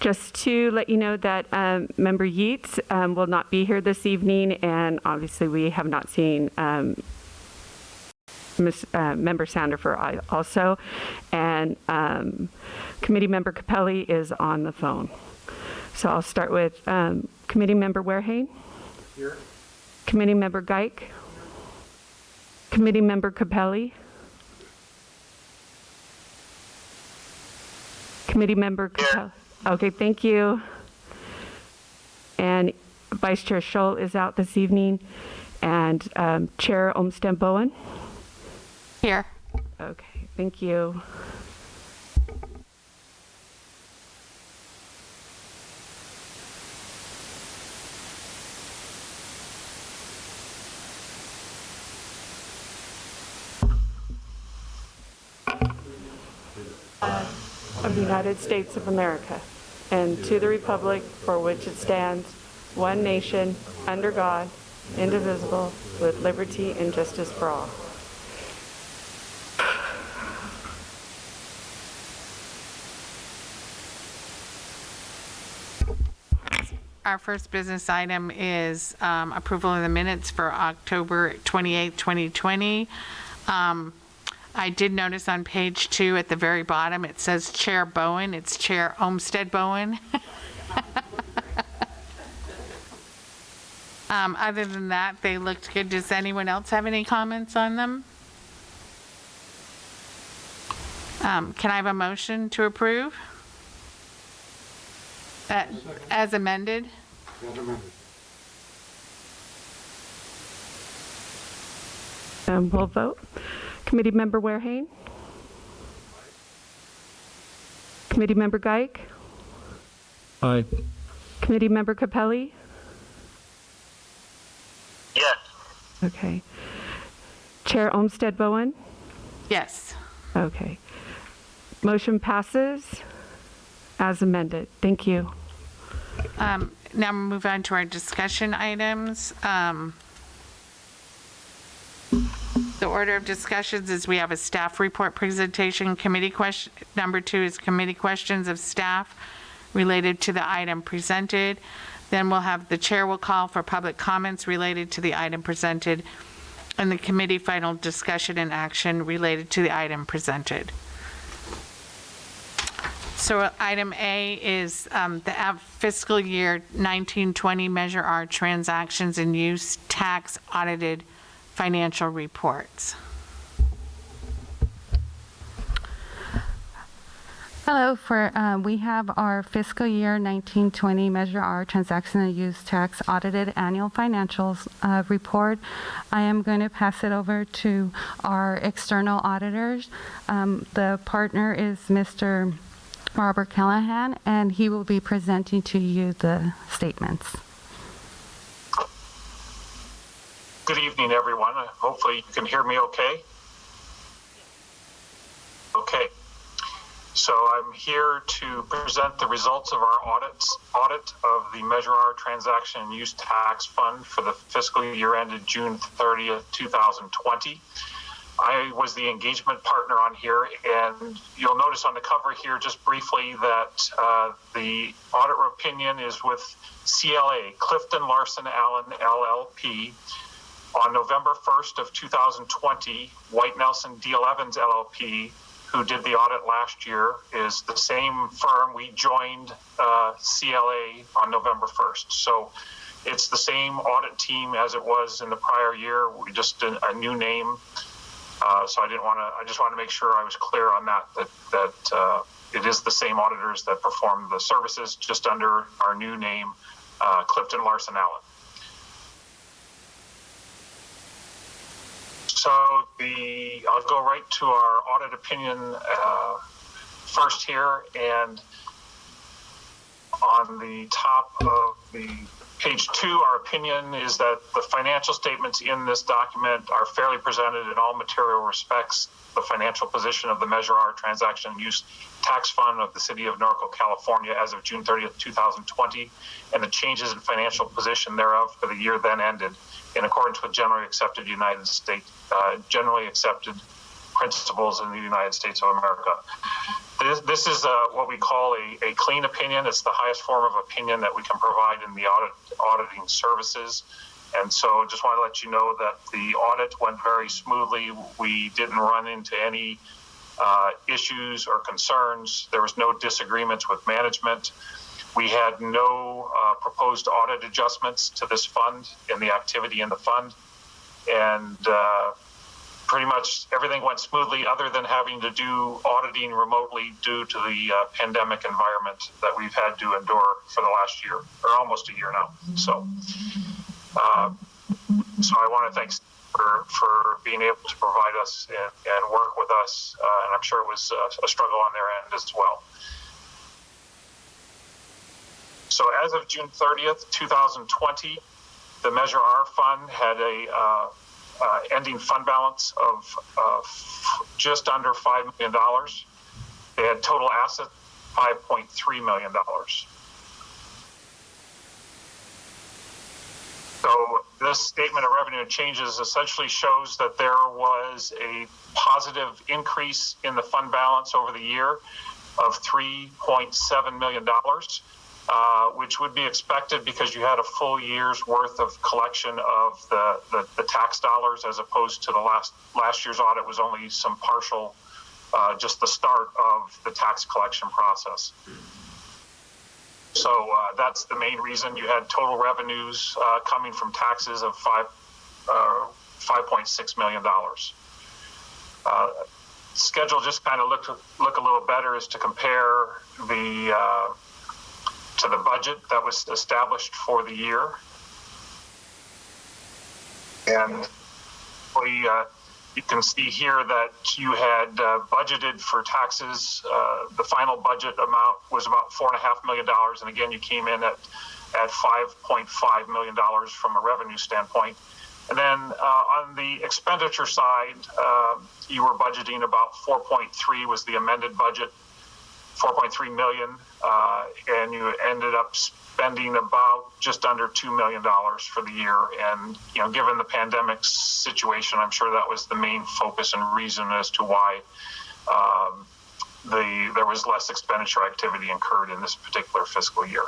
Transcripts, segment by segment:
Just to let you know that Member Yeats will not be here this evening, and obviously we have not seen Member Sandifer also, and Committee Member Capelli is on the phone. So I'll start with Committee Member Warehane. Here. Committee Member Geik. Committee Member Capelli. Committee Member Capelli. Okay, thank you. And Vice Chair Scholl is out this evening, and Chair Olmsted Bowen. Here. Okay, thank you. Of the United States of America, and to the republic for which it stands, one nation, under God, indivisible, with liberty and justice for all. Our first business item is approval of the minutes for October 28, 2020. I did notice on page 2 at the very bottom, it says Chair Bowen. It's Chair Olmsted Bowen. Other than that, they looked good. Does anyone else have any comments on them? Can I have a motion to approve? As amended? As amended. We'll vote. Committee Member Warehane. Committee Member Geik. Aye. Committee Member Capelli. Yes. Okay. Chair Olmsted Bowen. Yes. Okay. Motion passes as amended. Thank you. Now we'll move on to our discussion items. The order of discussions is we have a staff report presentation. Committee question number 2 is committee questions of staff related to the item presented. Then we'll have the chair will call for public comments related to the item presented, and the committee final discussion and action related to the item presented. So item A is the fiscal year 1920 Measure R transactions and use tax audited financial reports. Hello, we have our fiscal year 1920 Measure R transaction and use tax audited annual financials report. I am going to pass it over to our external auditors. The partner is Mr. Robert Callahan, and he will be presenting to you the statements. Good evening, everyone. Hopefully you can hear me okay. Okay. So I'm here to present the results of our audit of the Measure R transaction and use tax fund for the fiscal year ended June 30th, 2020. I was the engagement partner on here, and you'll notice on the cover here just briefly that the audit opinion is with CLA, Clifton Larson Allen LLP. On November 1st of 2020, White Nelson Deal Evans LLP, who did the audit last year, is the same firm. We joined CLA on November 1st. So it's the same audit team as it was in the prior year. We just did a new name. So I just want to make sure I was clear on that it is the same auditors that perform the services just under our new name, Clifton Larson Allen. So I'll go right to our audit opinion first here, and on the top of the page 2, our opinion is that the financial statements in this document are fairly presented in all material respects. The financial position of the Measure R transaction use tax fund of the city of Norco, California as of June 30th, 2020, and the changes in financial position thereof for the year then ended in accordance with generally accepted principles in the United States of America. This is what we call a clean opinion. It's the highest form of opinion that we can provide in the auditing services. And so just want to let you know that the audit went very smoothly. We didn't run into any issues or concerns. There was no disagreements with management. We had no proposed audit adjustments to this fund and the activity in the fund. And pretty much everything went smoothly other than having to do auditing remotely due to the pandemic environment that we've had to endure for the last year, or almost a year now. So I want to thank for being able to provide us and work with us. And I'm sure it was a struggle on their end as well. So as of June 30th, 2020, the Measure R fund had a ending fund balance of just under $5 million. They had total assets $5.3 million. So this statement of revenue and changes essentially shows that there was a positive increase in the fund balance over the year of $3.7 million, which would be expected because you had a full year's worth of collection of the tax dollars, as opposed to the last year's audit was only some partial, just the start of the tax collection process. So that's the main reason you had total revenues coming from taxes of $5.6 million. Schedule just kind of look a little better is to compare to the budget that was established for the year. And you can see here that you had budgeted for taxes. The final budget amount was about $4.5 million. And again, you came in at $5.5 million from a revenue standpoint. And then on the expenditure side, you were budgeting about 4.3 was the amended budget, 4.3 million, and you ended up spending about just under $2 million for the year. And given the pandemic situation, I'm sure that was the main focus and reason as to why there was less expenditure activity incurred in this particular fiscal year.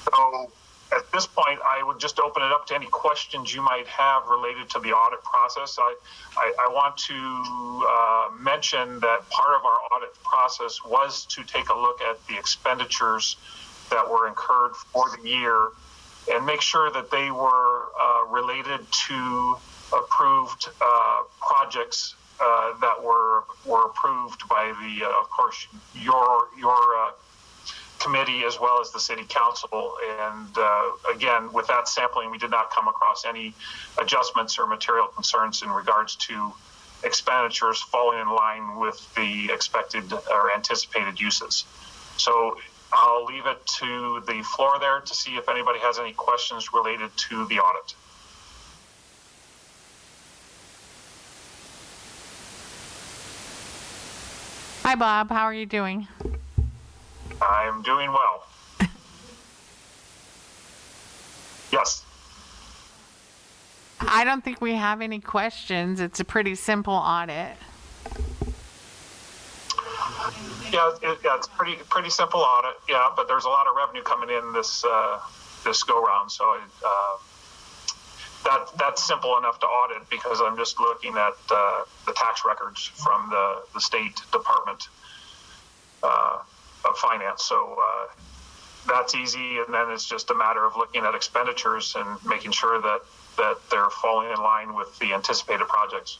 So at this point, I would just open it up to any questions you might have related to the audit process. I want to mention that part of our audit process was to take a look at the expenditures that were incurred for the year and make sure that they were related to approved projects that were approved by the, of course, your committee as well as the city council. And again, with that sampling, we did not come across any adjustments or material concerns in regards to expenditures falling in line with the expected or anticipated uses. So I'll leave it to the floor there to see if anybody has any questions related to the audit. Hi, Bob. How are you doing? I'm doing well. Yes. I don't think we have any questions. It's a pretty simple audit. Yeah, it's pretty simple audit. Yeah, but there's a lot of revenue coming in this go round, so that's simple enough to audit because I'm just looking at the tax records from the State Department of Finance. So that's easy, and then it's just a matter of looking at expenditures and making sure that they're falling in line with the anticipated projects.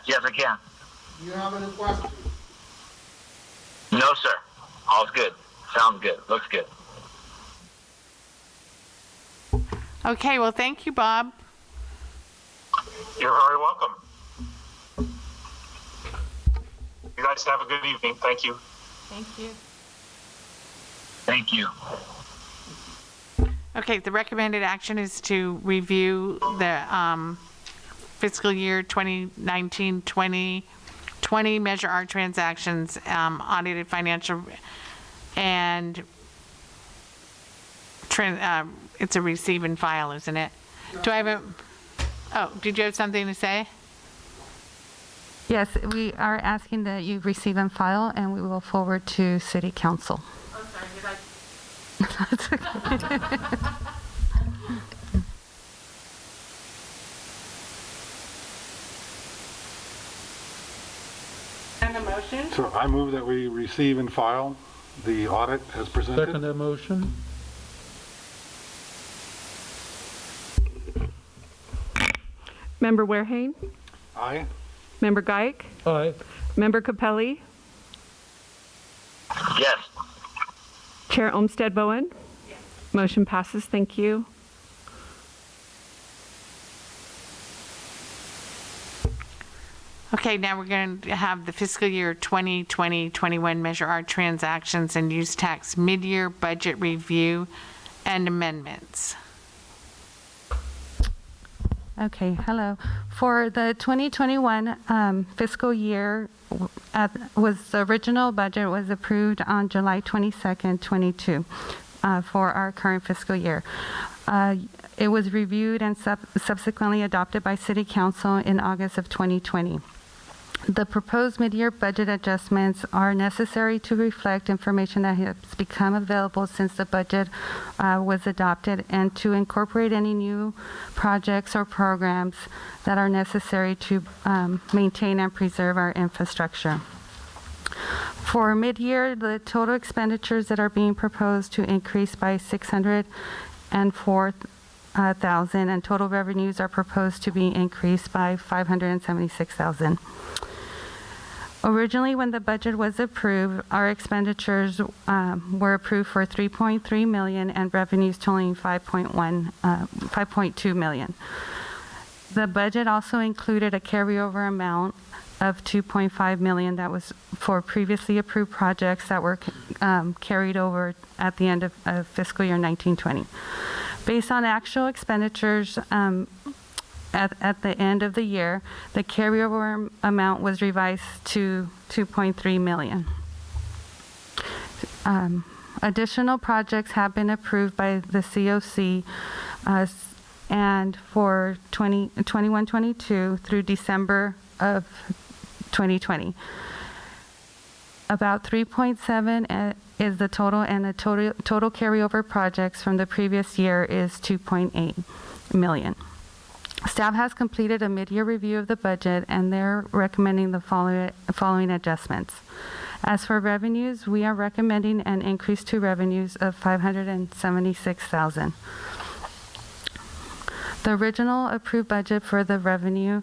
Yes, I can. Do you have any questions? No, sir. All's good. Sounds good. Looks good. Okay, well, thank you, Bob. You're very welcome. You guys have a good evening. Thank you. Thank you. Thank you. Okay, the recommended action is to review the fiscal year 2019-20 20 Measure R transactions, audited financial, and it's a receive and file, isn't it? Do I have a, oh, did you have something to say? Yes, we are asking that you receive and file, and we will forward to City Council. I'm sorry, did I? That's okay. And a motion? So I move that we receive and file the audit as presented. Second that motion? Member Warehane? Aye. Member Geik? Aye. Member Capelli? Yes. Chair Olmsted Bowen? Motion passes. Thank you. Okay, now we're going to have the fiscal year 2020-21 Measure R transactions and use tax mid-year budget review and amendments. Okay, hello. For the 2021 fiscal year, the original budget was approved on July 22nd, 22, for our current fiscal year. It was reviewed and subsequently adopted by City Council in August of 2020. The proposed mid-year budget adjustments are necessary to reflect information that has become available since the budget was adopted and to incorporate any new projects or programs that are necessary to maintain and preserve our infrastructure. For mid-year, the total expenditures that are being proposed to increase by $604,000 and total revenues are proposed to be increased by $576,000. Originally, when the budget was approved, our expenditures were approved for $3.3 million and revenues totaling $5.2 million. The budget also included a carryover amount of $2.5 million that was for previously approved projects that were carried over at the end of fiscal year 1920. Based on actual expenditures at the end of the year, the carryover amount was revised to $2.3 million. Additional projects have been approved by the COC and for 21-22 through December of 2020. About 3.7 is the total, and the total carryover projects from the previous year is 2.8 million. Staff has completed a mid-year review of the budget, and they're recommending the following adjustments. As for revenues, we are recommending an increase to revenues of $576,000. The original approved budget for the revenue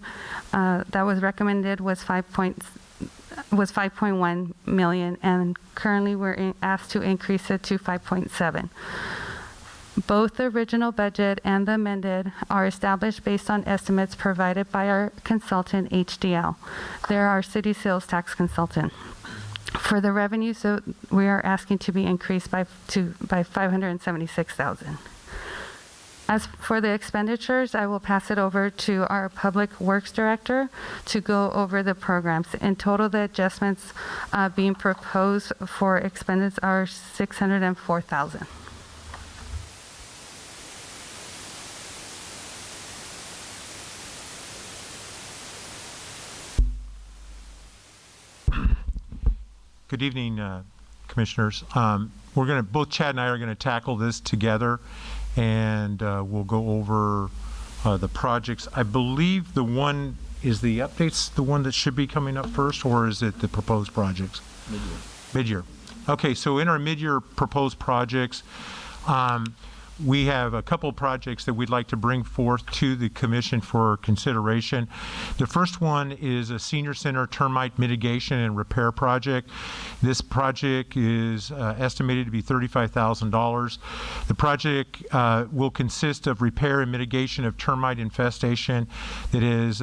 that was recommended was 5.1 million, and currently we're asked to increase it to 5.7. Both the original budget and the amended are established based on estimates provided by our consultant, HDL. They're our city sales tax consultant. For the revenue, so we are asking to be increased by $576,000. As for the expenditures, I will pass it over to our Public Works Director to go over the programs. In total, the adjustments being proposed for expenditures are $604,000. Good evening, Commissioners. Both Chad and I are going to tackle this together, and we'll go over the projects. I believe the one is the updates, the one that should be coming up first, or is it the proposed projects? Mid-year. Mid-year. Okay, so in our mid-year proposed projects, we have a couple of projects that we'd like to bring forth to the Commission for consideration. The first one is a senior center termite mitigation and repair project. This project is estimated to be $35,000. The project will consist of repair and mitigation of termite infestation that is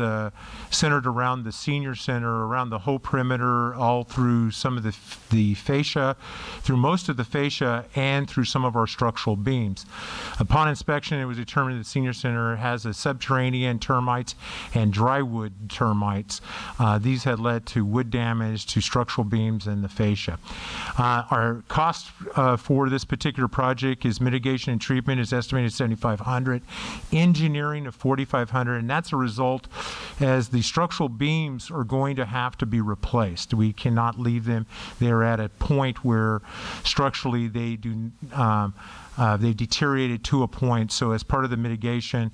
centered around the senior center, around the whole perimeter, all through some of the fascia, through most of the fascia, and through some of our structural beams. Upon inspection, it was determined that the senior center has a subterranean termites and drywood termites. These had led to wood damage to structural beams and the fascia. Our cost for this particular project is mitigation and treatment is estimated $7,500, engineering of $4,500, and that's a result as the structural beams are going to have to be replaced. We cannot leave them. They're at a point where structurally they do they've deteriorated to a point. So as part of the mitigation,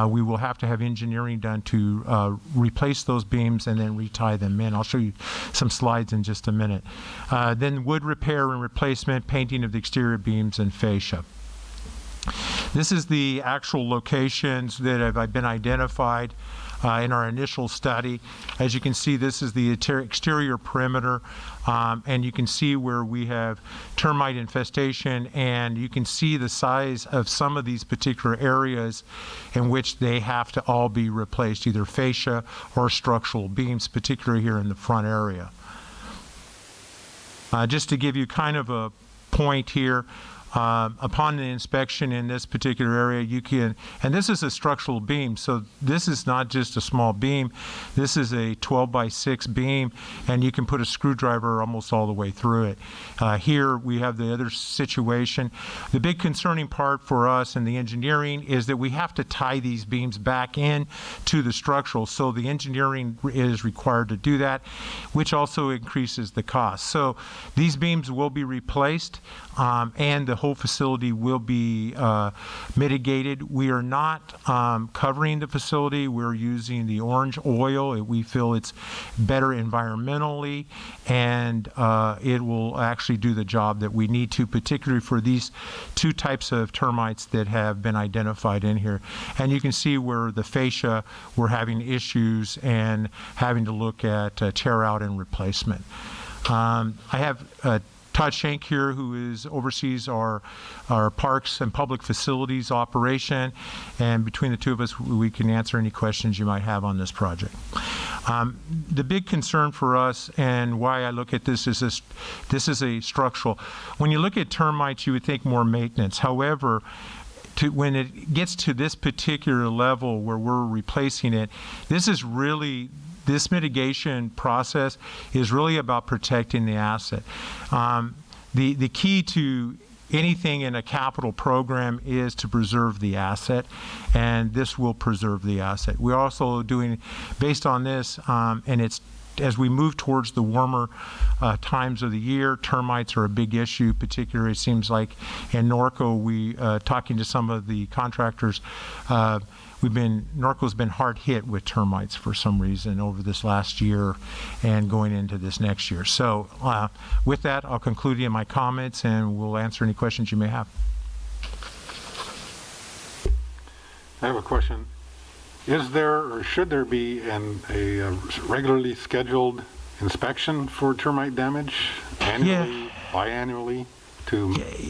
we will have to have engineering done to replace those beams and then retie them in. I'll show you some slides in just a minute. Then wood repair and replacement, painting of the exterior beams and fascia. This is the actual locations that have been identified in our initial study. As you can see, this is the exterior perimeter, and you can see where we have termite infestation, and you can see the size of some of these particular areas in which they have to all be replaced, either fascia or structural beams, particularly here in the front area. Just to give you kind of a point here, upon the inspection in this particular area, you can, and this is a structural beam, so this is not just a small beam, this is a 12 by 6 beam, and you can put a screwdriver almost all the way through it. Here we have the other situation. The big concerning part for us in the engineering is that we have to tie these beams back in to the structural, so the engineering is required to do that, which also increases the cost. So these beams will be replaced, and the whole facility will be mitigated. We are not covering the facility. We're using the orange oil. We feel it's better environmentally, and it will actually do the job that we need to, particularly for these two types of termites that have been identified in here. And you can see where the fascia, we're having issues and having to look at tear out and replacement. I have Todd Schenk here, who oversees our parks and public facilities operation, and between the two of us, we can answer any questions you might have on this project. The big concern for us, and why I look at this is this is a structural. When you look at termites, you would think more maintenance. However, when it gets to this particular level where we're replacing it, this mitigation process is really about protecting the asset. The key to anything in a capital program is to preserve the asset, and this will preserve the asset. We're also doing, based on this, and it's as we move towards the warmer times of the year, termites are a big issue. Particularly, it seems like in Norco, we talking to some of the contractors, Norco's been hard hit with termites for some reason over this last year and going into this next year. So with that, I'll conclude in my comments, and we'll answer any questions you may have. I have a question. Is there or should there be a regularly scheduled inspection for termite damage, annually, biannually?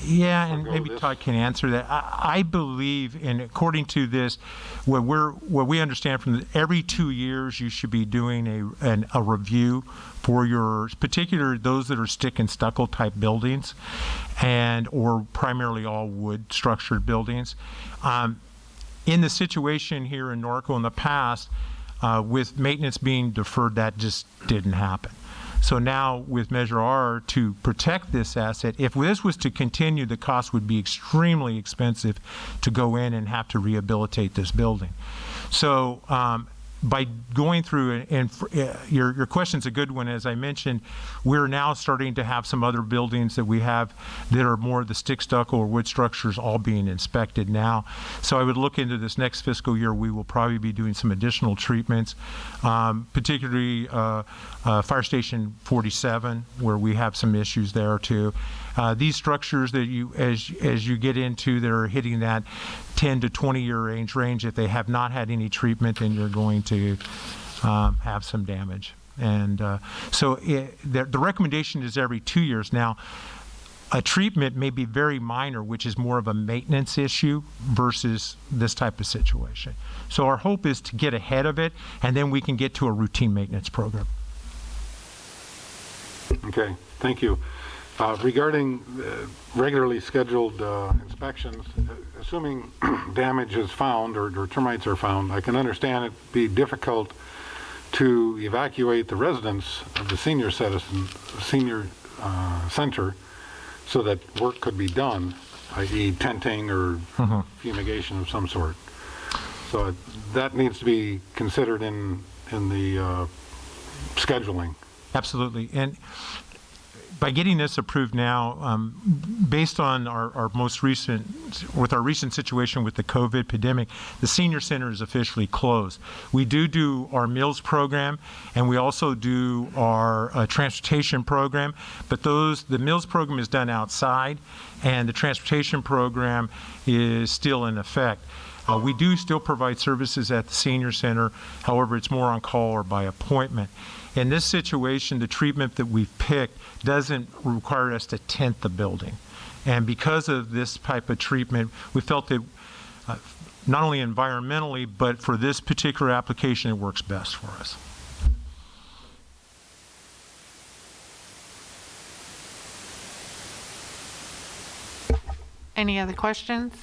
Yeah, and maybe Todd can answer that. I believe, and according to this, what we understand from every 2 years you should be doing a review for your, particularly those that are stick and stucco type buildings, or primarily all wood structured buildings. In the situation here in Norco in the past, with maintenance being deferred, that just didn't happen. So now with Measure R, to protect this asset, if this was to continue, the cost would be extremely expensive to go in and have to rehabilitate this building. So by going through, and your question's a good one. As I mentioned, we're now starting to have some other buildings that we have that are more the stick stucco or wood structures all being inspected now. So I would look into this next fiscal year. We will probably be doing some additional treatments, particularly Fire Station 47, where we have some issues there too. These structures that as you get into, that are hitting that 10 to 20 year range, if they have not had any treatment, then you're going to have some damage. And so the recommendation is every 2 years. Now, a treatment may be very minor, which is more of a maintenance issue versus this type of situation. So our hope is to get ahead of it, and then we can get to a routine maintenance program. Okay, thank you. Regarding regularly scheduled inspections, assuming damage is found or termites are found, I can understand it be difficult to evacuate the residents of the senior center so that work could be done, i.e. tenting or fumigation of some sort. So that needs to be considered in the scheduling. Absolutely. And by getting this approved now, based on our recent situation with the COVID pandemic, the senior center is officially closed. We do our meals program, and we also do our transportation program, but the meals program is done outside, and the transportation program is still in effect. We do still provide services at the senior center. However, it's more on call or by appointment. In this situation, the treatment that we've picked doesn't require us to tent the building. And because of this type of treatment, we felt that not only environmentally, but for this particular application, it works best for us. Any other questions?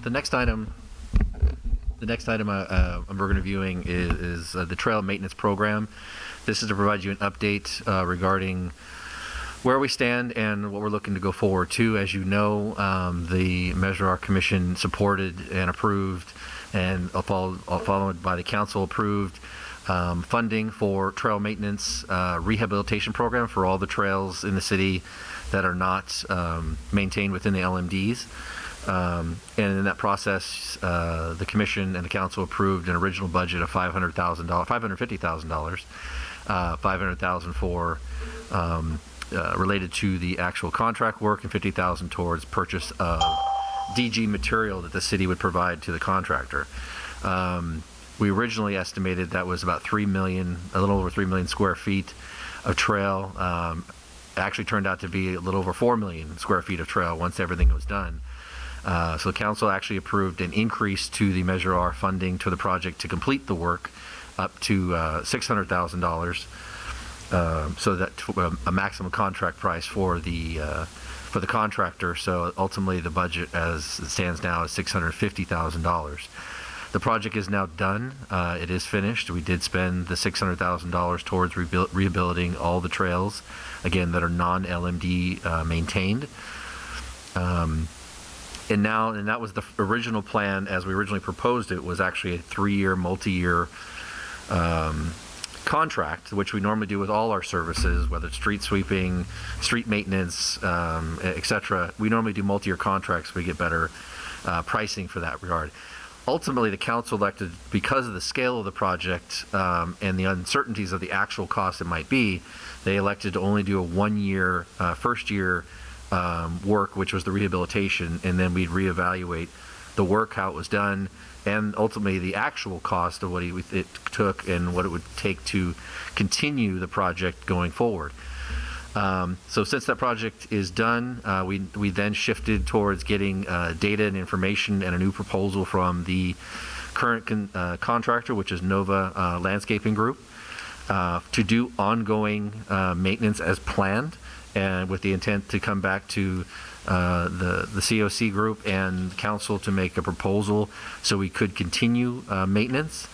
The next item we're reviewing is the trail maintenance program. This is to provide you an update regarding where we stand and what we're looking to go forward to. As you know, the Measure R Commission supported and approved, and followed by the council approved, funding for trail maintenance rehabilitation program for all the trails in the city that are not maintained within the LMDs. And in that process, the commission and the council approved an original budget of $550,000, $500,000 for related to the actual contract work, and $50,000 towards purchase of DG material that the city would provide to the contractor. We originally estimated that was about 3 million, a little over 3 million square feet of trail. It actually turned out to be a little over 4 million square feet of trail once everything was done. So the council actually approved an increase to the Measure R funding to the project to complete the work up to $600,000, so that a maximum contract price for the contractor. So ultimately, the budget as it stands now is $650,000. The project is now done. It is finished. We did spend the $600,000 towards rebuilding all the trails, again, that are non-LMD maintained. And that was the original plan as we originally proposed it, was actually a 3-year, multi-year contract, which we normally do with all our services, whether it's street sweeping, street maintenance, etc. We normally do multi-year contracts. We get better pricing for that regard. Ultimately, the council elected, because of the scale of the project and the uncertainties of the actual cost it might be, they elected to only do a 1-year, first year work, which was the rehabilitation, and then we'd reevaluate the work, how it was done, and ultimately the actual cost of what it took and what it would take to continue the project going forward. So since that project is done, we then shifted towards getting data and information and a new proposal from the current contractor, which is Nova Landscaping Group, to do ongoing maintenance as planned, and with the intent to come back to the COC group and council to make a proposal so we could continue maintenance.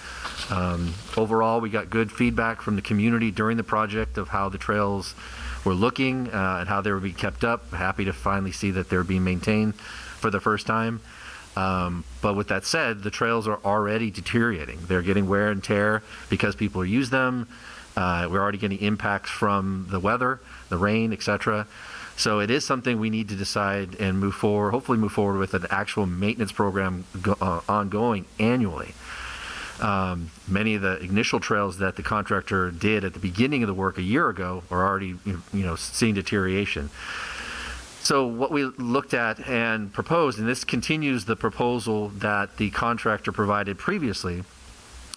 Overall, we got good feedback from the community during the project of how the trails were looking and how they were being kept up. Happy to finally see that they're being maintained for the first time. But with that said, the trails are already deteriorating. They're getting wear and tear because people use them. We're already getting impacts from the weather, the rain, etc. So it is something we need to decide and move forward, hopefully move forward with an actual maintenance program ongoing annually. Many of the initial trails that the contractor did at the beginning of the work a year ago are already, seeing deterioration. So what we looked at and proposed, and this continues the proposal that the contractor provided previously,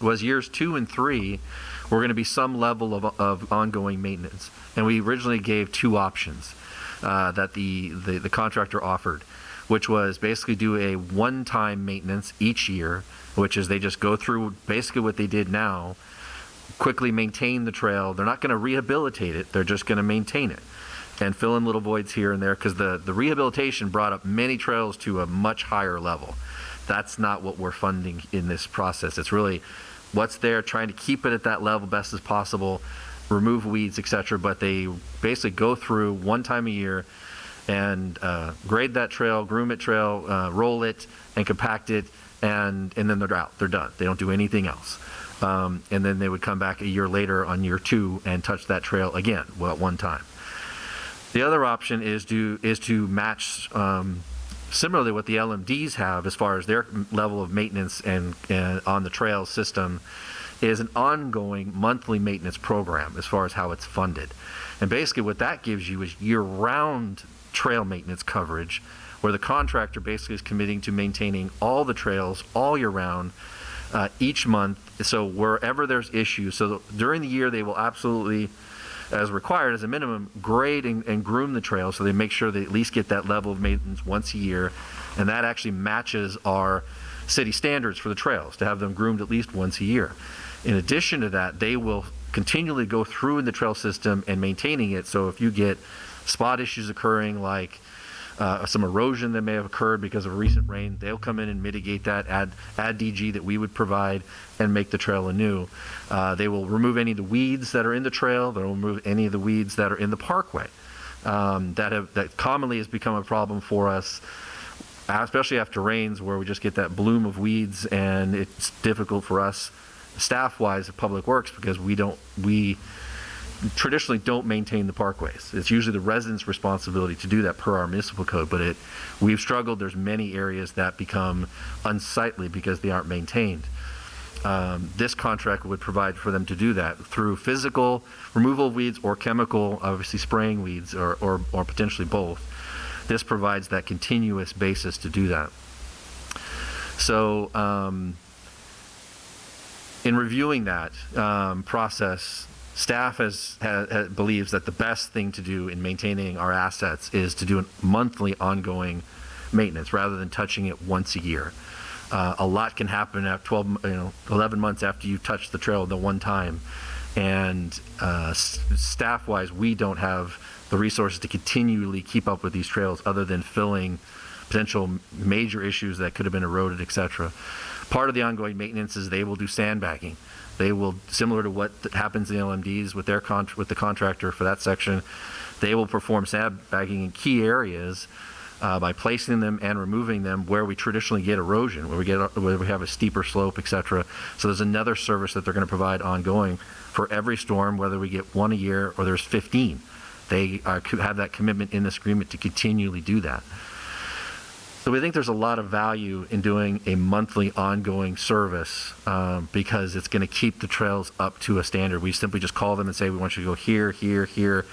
was years 2 and 3 were going to be some level of ongoing maintenance. And we originally gave 2 options that the contractor offered. which was basically do a one-time maintenance each year, which is they just go through basically what they did now, quickly maintain the trail. They're not going to rehabilitate it. They're just going to maintain it and fill in little voids here and there, because the rehabilitation brought up many trails to a much higher level. That's not what we're funding in this process. It's really what's there, trying to keep it at that level best as possible, remove weeds, etc. But they basically go through one time a year and grade that trail, groom it trail, roll it, and compact it, and then they're out. They're done. They don't do anything else. And then they would come back a year later on year 2 and touch that trail again, well, at one time. The other option is to match similarly what the LMDs have as far as their level of maintenance and on the trail system, is an ongoing monthly maintenance program as far as how it's funded. And basically what that gives you is year-round trail maintenance coverage, where the contractor basically is committing to maintaining all the trails all year round, each month. So wherever there's issues, so during the year they will absolutely, as required as a minimum, grade and groom the trail, so they make sure they at least get that level of maintenance once a year, and that actually matches our city standards for the trails, to have them groomed at least once a year. In addition to that, they will continually go through in the trail system and maintaining it. So if you get spot issues occurring, like some erosion that may have occurred because of recent rain, they'll come in and mitigate that, add DG that we would provide, and make the trail anew. They will remove any of the weeds that are in the trail. They'll remove any of the weeds that are in the parkway. That commonly has become a problem for us, especially after rains, where we just get that bloom of weeds, and it's difficult for us staff-wise at Public Works, because we traditionally don't maintain the parkways. It's usually the residents' responsibility to do that per our municipal code, but we've struggled. There's many areas that become unsightly because they aren't maintained. This contract would provide for them to do that through physical removal of weeds or chemical, obviously spraying weeds, or potentially both. This provides that continuous basis to do that. So in reviewing that process, staff believes that the best thing to do in maintaining our assets is to do a monthly ongoing maintenance rather than touching it once a year. A lot can happen at 11 months after you touch the trail the one time, and staff-wise, we don't have the resources to continually keep up with these trails other than filling potential major issues that could have been eroded, etc. Part of the ongoing maintenance is they will do sandbagging. They will, similar to what happens in the LMDs with the contractor for that section, they will perform sandbagging in key areas by placing them and removing them where we traditionally get erosion, where we have a steeper slope, etc. So there's another service that they're going to provide ongoing for every storm, whether we get one a year or there's 15. They have that commitment in this agreement to continually do that. So we think there's a lot of value in doing a monthly ongoing service because it's going to keep the trails up to a standard. We simply just call them and say, we want you to go here, here, here,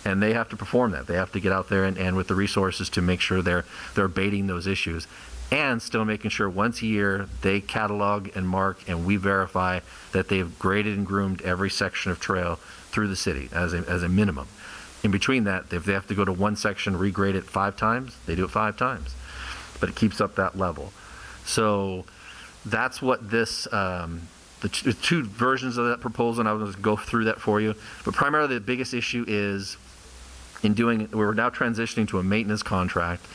and they have to perform that. They have to get out there and with the resources to make sure they're abating those issues, and still making sure once a year they catalog and mark and we verify that they've graded and groomed every section of trail through the city as a minimum. In between that, if they have to go to one section, regrade it 5 times, they do it 5 times. But it keeps up that level. So that's what this, the two versions of that proposal, and I was going to go through that for you. But primarily the biggest issue is we're now transitioning to a maintenance contract,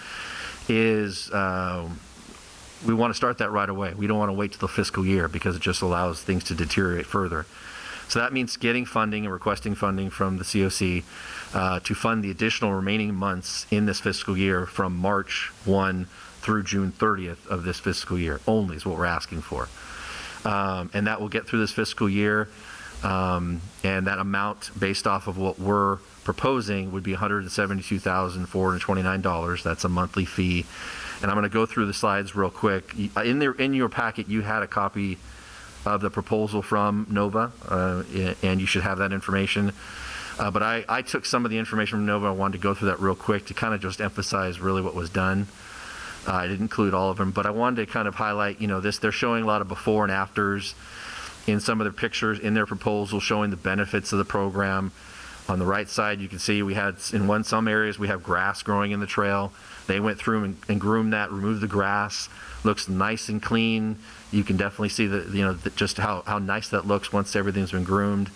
is we want to start that right away. We don't want to wait till the fiscal year because it just allows things to deteriorate further. So that means getting funding and requesting funding from the COC to fund the additional remaining months in this fiscal year from March 1 through June 30th of this fiscal year only is what we're asking for. And that will get through this fiscal year. And that amount based off of what we're proposing would be $172,429. That's a monthly fee. And I'm going to go through the slides real quick. In your packet, you had a copy of the proposal from NOVA, and you should have that information. But I took some of the information from NOVA. I wanted to go through that real quick to kind of just emphasize really what was done. I didn't include all of them, but I wanted to kind of highlight, they're showing a lot of before and afters in some of their pictures in their proposal, showing the benefits of the program. On the right side, you can see we had, in some areas, we have grass growing in the trail. They went through and groomed that, removed the grass. Looks nice and clean. You can definitely see just how nice that looks once everything's been groomed.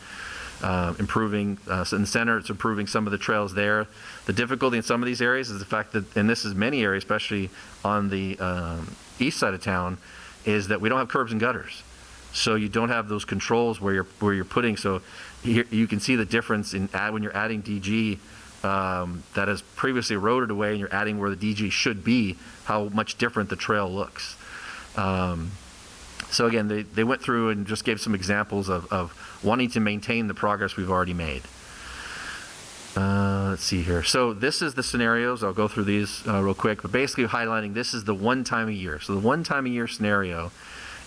Improving, so in the center, it's improving some of the trails there. The difficulty in some of these areas is the fact that, and this is many areas, especially on the east side of town, is that we don't have curbs and gutters. So you don't have those controls where you're putting. So here, you can see the difference in when you're adding DG that has previously eroded away, and you're adding where the DG should be, how much different the trail looks. So again, they went through and just gave some examples of wanting to maintain the progress we've already made. Let's see here. So this is the scenarios. I'll go through these real quick, but basically highlighting this is the one time a year. So the one time a year scenario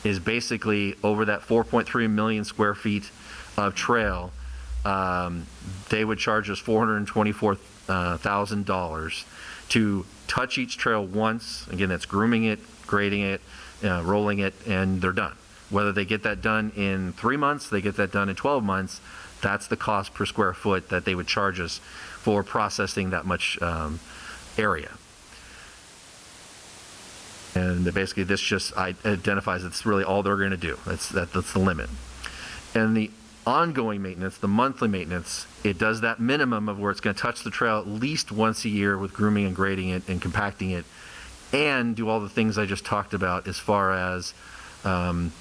is basically over that 4.3 million square feet of trail. They would charge us $424,000 to touch each trail once. Again, that's grooming it, grading it, rolling it, and they're done. Whether they get that done in 3 months, they get that done in 12 months, that's the cost per square foot that they would charge us for processing that much area. And basically this just identifies it's really all they're going to do. That's the limit. And the ongoing maintenance, the monthly maintenance, it does that minimum of where it's going to touch the trail at least once a year with grooming and grading it and compacting it, and do all the things I just talked about as far as, and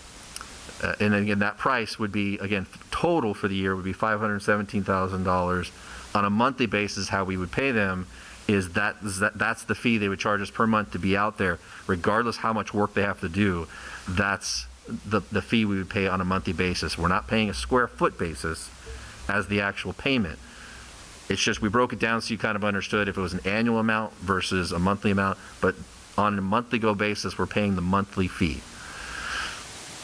again, that price would be, again, total for the year would be $517,000. On a monthly basis, how we would pay them is that's the fee they would charge us per month to be out there, regardless how much work they have to do. That's the fee we would pay on a monthly basis. We're not paying a square foot basis as the actual payment. It's just we broke it down so you kind of understood if it was an annual amount versus a monthly amount, but on a monthly go basis, we're paying the monthly fee.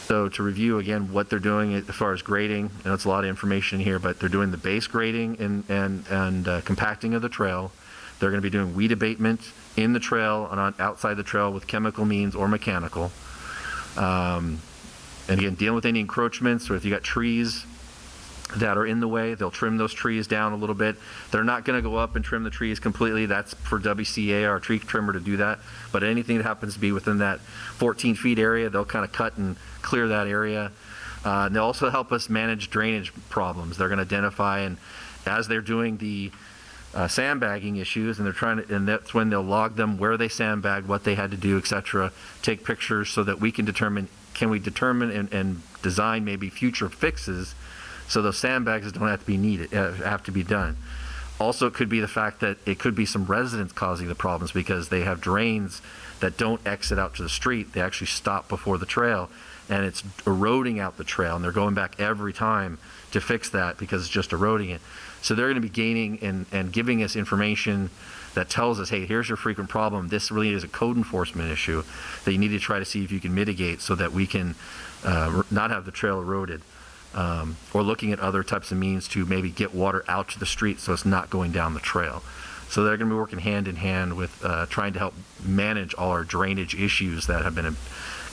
So to review again what they're doing as far as grading, and it's a lot of information here, but they're doing the base grading and compacting of the trail. They're going to be doing weed abatement in the trail and outside the trail with chemical means or mechanical. And again, dealing with any encroachments, or if you got trees that are in the way, they'll trim those trees down a little bit. They're not going to go up and trim the trees completely. That's for WCA, our tree trimmer, to do that. But anything that happens to be within that 14 feet area, they'll kind of cut and clear that area. And they'll also help us manage drainage problems. They're going to identify, and as they're doing the sandbagging issues, and and that's when they'll log them, where they sandbagged, what they had to do, etc. Take pictures so that we can determine, and design maybe future fixes so those sandbags don't have to be needed, have to be done. Also, it could be the fact that it could be some residents causing the problems because they have drains that don't exit out to the street. They actually stop before the trail, and it's eroding out the trail, and they're going back every time to fix that because it's just eroding it. So they're going to be gaining and giving us information that tells us, hey, here's your frequent problem. This really is a code enforcement issue that you need to try to see if you can mitigate so that we can not have the trail eroded. Or looking at other types of means to maybe get water out to the street so it's not going down the trail. So they're going to be working hand in hand with trying to help manage all our drainage issues that have been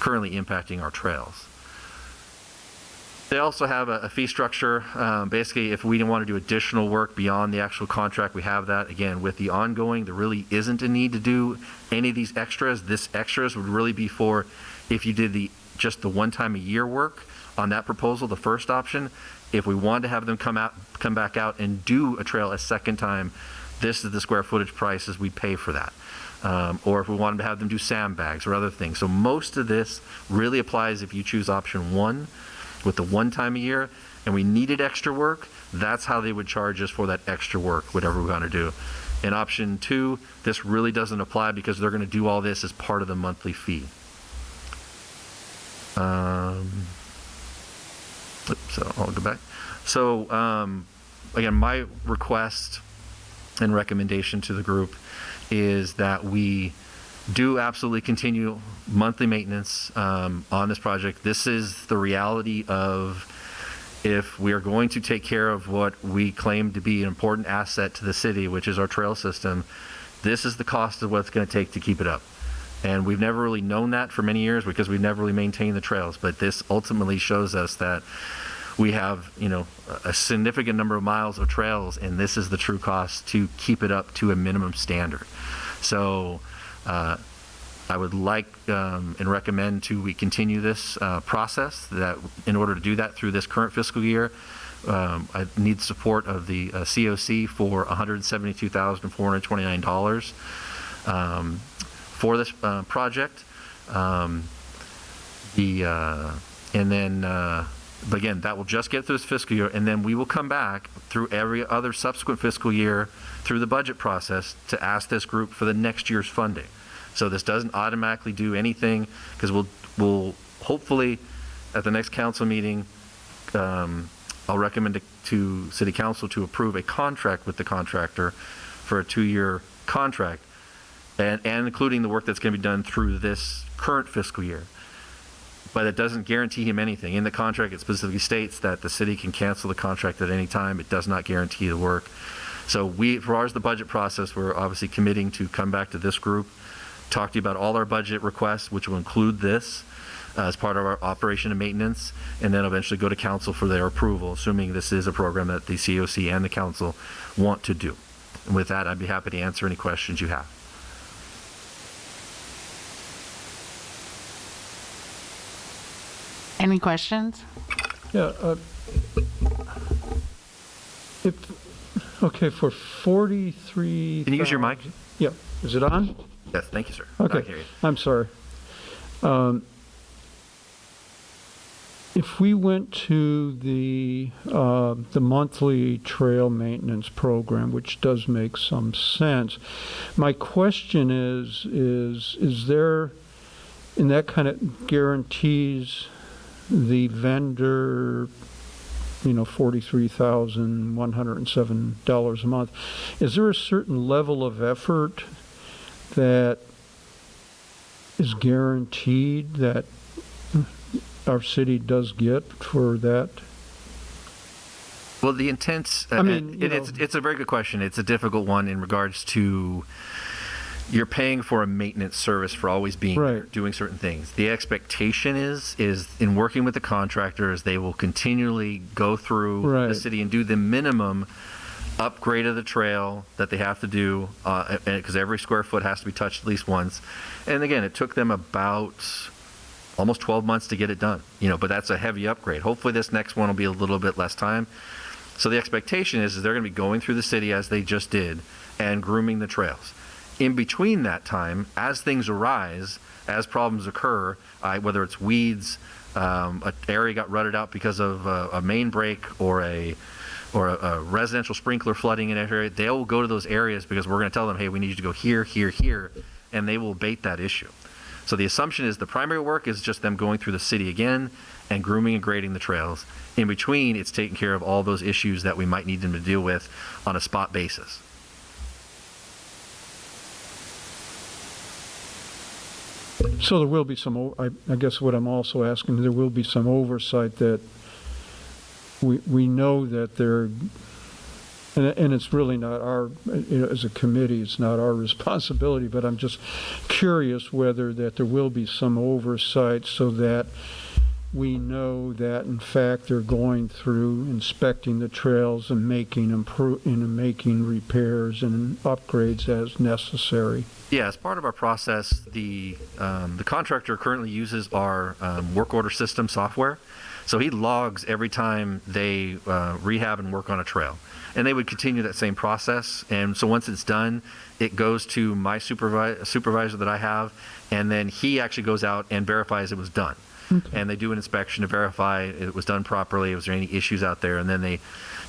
currently impacting our trails. They also have a fee structure. Basically, if we want to do additional work beyond the actual contract, we have that. Again, with the ongoing, there really isn't a need to do any of these extras. This extras would really be for if you did just the one time a year work on that proposal, the first option. If we wanted to have them come back out and do a trail a second time, this is the square footage prices we pay for that. Or if we wanted to have them do sandbags or other things. So most of this really applies if you choose option one with the one time a year, and we needed extra work, that's how they would charge us for that extra work, whatever we want to do. In option two, this really doesn't apply because they're going to do all this as part of the monthly fee. So I'll go back. So again, my request and recommendation to the group is that we do absolutely continue monthly maintenance on this project. This is the reality of if we are going to take care of what we claim to be an important asset to the city, which is our trail system, this is the cost of what it's going to take to keep it up. And we've never really known that for many years because we've never really maintained the trails. But this ultimately shows us that we have, a significant number of miles of trails, and this is the true cost to keep it up to a minimum standard. So I would like and recommend we continue this process. That in order to do that through this current fiscal year, I need support of the COC for $172,429 for this project. But again, that will just get through this fiscal year, and then we will come back through every other subsequent fiscal year through the budget process to ask this group for the next year's funding. So this doesn't automatically do anything, because we'll hopefully at the next council meeting, I'll recommend to City Council to approve a contract with the contractor for a 2-year contract, and including the work that's going to be done through this current fiscal year. But it doesn't guarantee him anything. In the contract, it specifically states that the city can cancel the contract at any time. It does not guarantee the work. So as far as the budget process, we're obviously committing to come back to this group, talk to you about all our budget requests, which will include this as part of our operation and maintenance, and then eventually go to council for their approval, assuming this is a program that the COC and the council want to do. And with that, I'd be happy to answer any questions you have. Any questions? Yeah. Okay, for 43. Can you use your mic? Yeah. Is it on? Yes, thank you, sir. Okay. I hear you. I'm sorry. If we went to the monthly trail maintenance program, which does make some sense, my question is there, and that kind of guarantees the vendor, $43,107 a month. Is there a certain level of effort that is guaranteed that our city does get for that? Well, the intent, it's a very good question. It's a difficult one in regards to you're paying for a maintenance service for always being there, doing certain things. The expectation is in working with the contractors, they will continually go through the city and do the minimum upgrade of the trail that they have to do, because every square foot has to be touched at least once. And again, it took them about almost 12 months to get it done, but that's a heavy upgrade. Hopefully this next one will be a little bit less time. So the expectation is they're going to be going through the city as they just did and grooming the trails. In between that time, as things arise, as problems occur, whether it's weeds, an area got rutted out because of a main break or a residential sprinkler flooding in an area, they will go to those areas because we're going to tell them, hey, we need you to go here, here, here, and they will abate that issue. So the assumption is the primary work is just them going through the city again and grooming and grading the trails. In between, it's taking care of all those issues that we might need them to deal with on a spot basis. So there will be some, I guess what I'm also asking, there will be some oversight that we know that they're, and it's really not our, as a committee, it's not our responsibility, but I'm just curious whether that there will be some oversight so that we know that in fact they're going through inspecting the trails and making repairs and upgrades as necessary. Yeah, as part of our process, the contractor currently uses our work order system software. So he logs every time they rehab and work on a trail. And they would continue that same process. And so once it's done, it goes to my supervisor that I have, and then he actually goes out and verifies it was done. Okay. And they do an inspection to verify it was done properly, was there any issues out there, and then they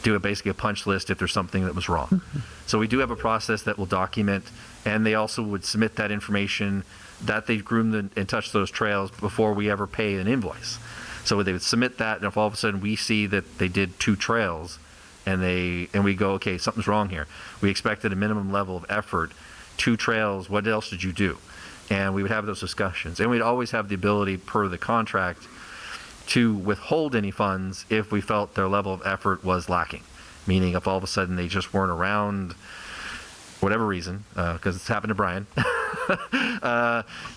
do basically a punch list if there's something that was wrong. Mm-hmm. So we do have a process that will document, and they also would submit that information that they groomed and touched those trails before we ever pay an invoice. So they would submit that, and if all of a sudden we see that they did 2 trails, and we go, okay, something's wrong here. We expected a minimum level of effort, 2 trails, what else did you do? And we would have those discussions. And we'd always have the ability, per the contract, to withhold any funds if we felt their level of effort was lacking. Meaning if all of a sudden they just weren't around, whatever reason, because it's happened to Brian,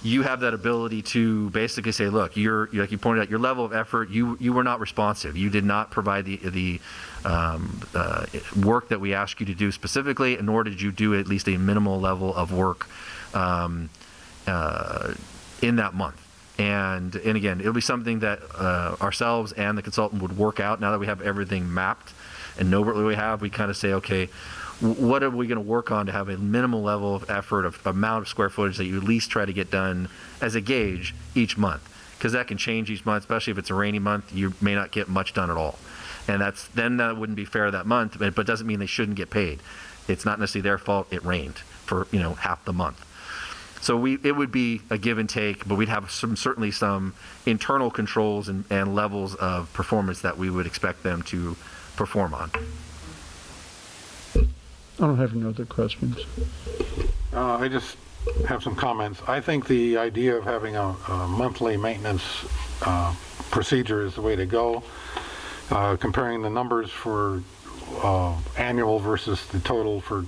you have that ability to basically say, look, like you pointed out, your level of effort, you were not responsive. You did not provide the work that we asked you to do specifically, nor did you do at least a minimal level of work in that month. And again, it'll be something that ourselves and the consultant would work out. Now that we have everything mapped and know what we have, we kind of say, okay, what are we going to work on to have a minimal level of effort, of amount of square footage that you at least try to get done as a gauge each month? Because that can change each month, especially if it's a rainy month, you may not get much done at all. And then that wouldn't be fair that month, but it doesn't mean they shouldn't get paid. It's not necessarily their fault it rained for, half the month. So it would be a give and take, but we'd have certainly some internal controls and levels of performance that we would expect them to perform on. I don't have any other questions. I just have some comments. I think the idea of having a monthly maintenance procedure is the way to go. Comparing the numbers for annual versus the total for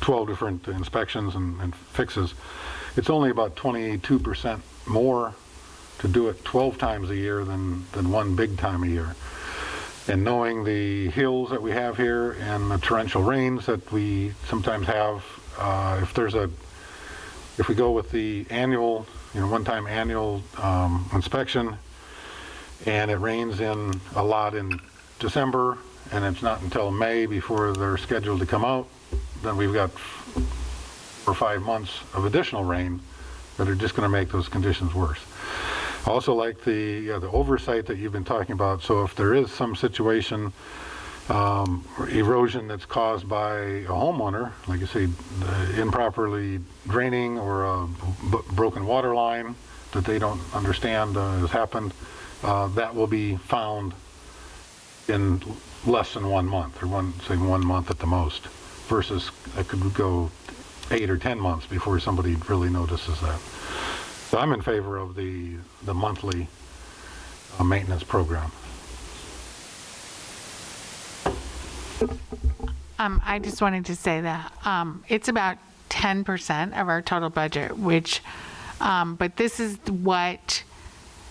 12 different inspections and fixes, it's only about 22% more to do it 12 times a year than one big time a year. And knowing the hills that we have here and the torrential rains that we sometimes have, if we go with the annual, one-time annual inspection, and it rains in a lot in December, and it's not until May before they're scheduled to come out, then we've got 4 or 5 months of additional rain that are just going to make those conditions worse. I also like the oversight that you've been talking about. So if there is some situation, erosion that's caused by a homeowner, like you say, improperly draining or a broken water line that they don't understand has happened, that will be found in less than 1 month, or 1 month at the most, versus it could go 8 or 10 months before somebody really notices that. So I'm in favor of the monthly maintenance program. I just wanted to say that it's about 10% of our total budget, but this is what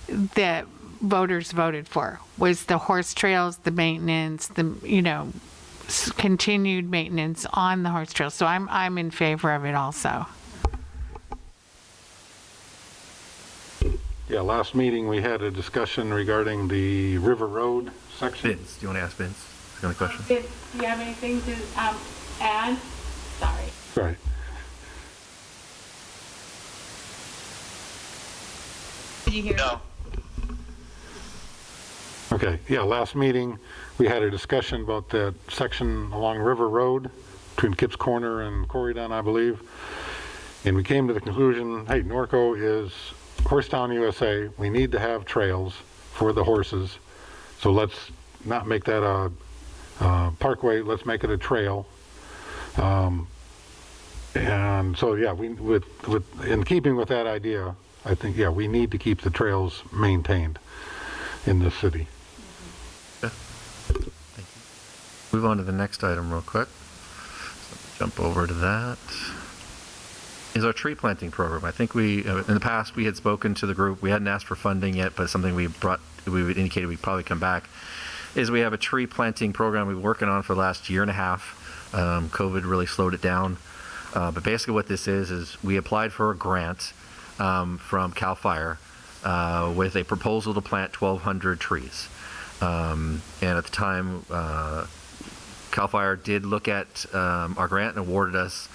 the voters voted for, was the horse trails, the maintenance, continued maintenance on the horse trails. So I'm in favor of it also. Yeah, last meeting we had a discussion regarding the River Road section. Vince, do you want to ask Vince? You got a question? Vince, do you have anything to add? Sorry. Right. Did you hear? No. Okay, yeah, last meeting we had a discussion about that section along River Road between Kip's Corner and Corydon, I believe. And we came to the conclusion, hey, Norco is Horsetown, USA. We need to have trails for the horses. So let's not make that a parkway, let's make it a trail. And so, yeah, in keeping with that idea, I think, yeah, we need to keep the trails maintained in this city. Thank you. Move on to the next item real quick. Jump over to that. Is our tree planting program. I think in the past we had spoken to the group. We hadn't asked for funding yet, but something we would indicate we'd probably come back. Is we have a tree planting program we've been working on for the last year and a half. COVID really slowed it down. But basically what this is we applied for a grant from CAL FIRE with a proposal to plant 1,200 trees. And at the time, CAL FIRE did look at our grant and awarded us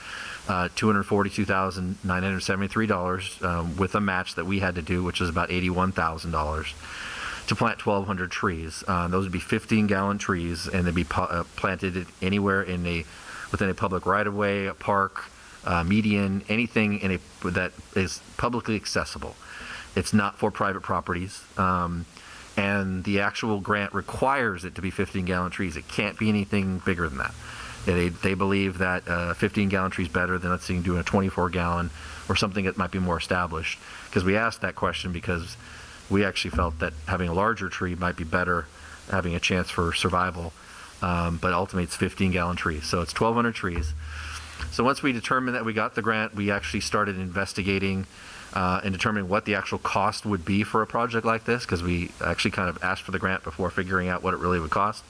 $242,973 with a match that we had to do, which was about $81,000 to plant 1,200 trees. Those would be 15-gallon trees, and they'd be planted anywhere within a public right-of-way, a park, median, anything that is publicly accessible. It's not for private properties, and the actual grant requires it to be 15-gallon trees. It can't be anything bigger than that. They believe that 15-gallon tree is better than, let's say, doing a 24-gallon or something that might be more established. Because we asked that question because we actually felt that having a larger tree might be better, having a chance for survival. But ultimately, it's 15-gallon trees. So it's 1,200 trees. So once we determined that we got the grant, we actually started investigating and determining what the actual cost would be for a project like this, because we actually kind of asked for the grant before figuring out what it really would cost.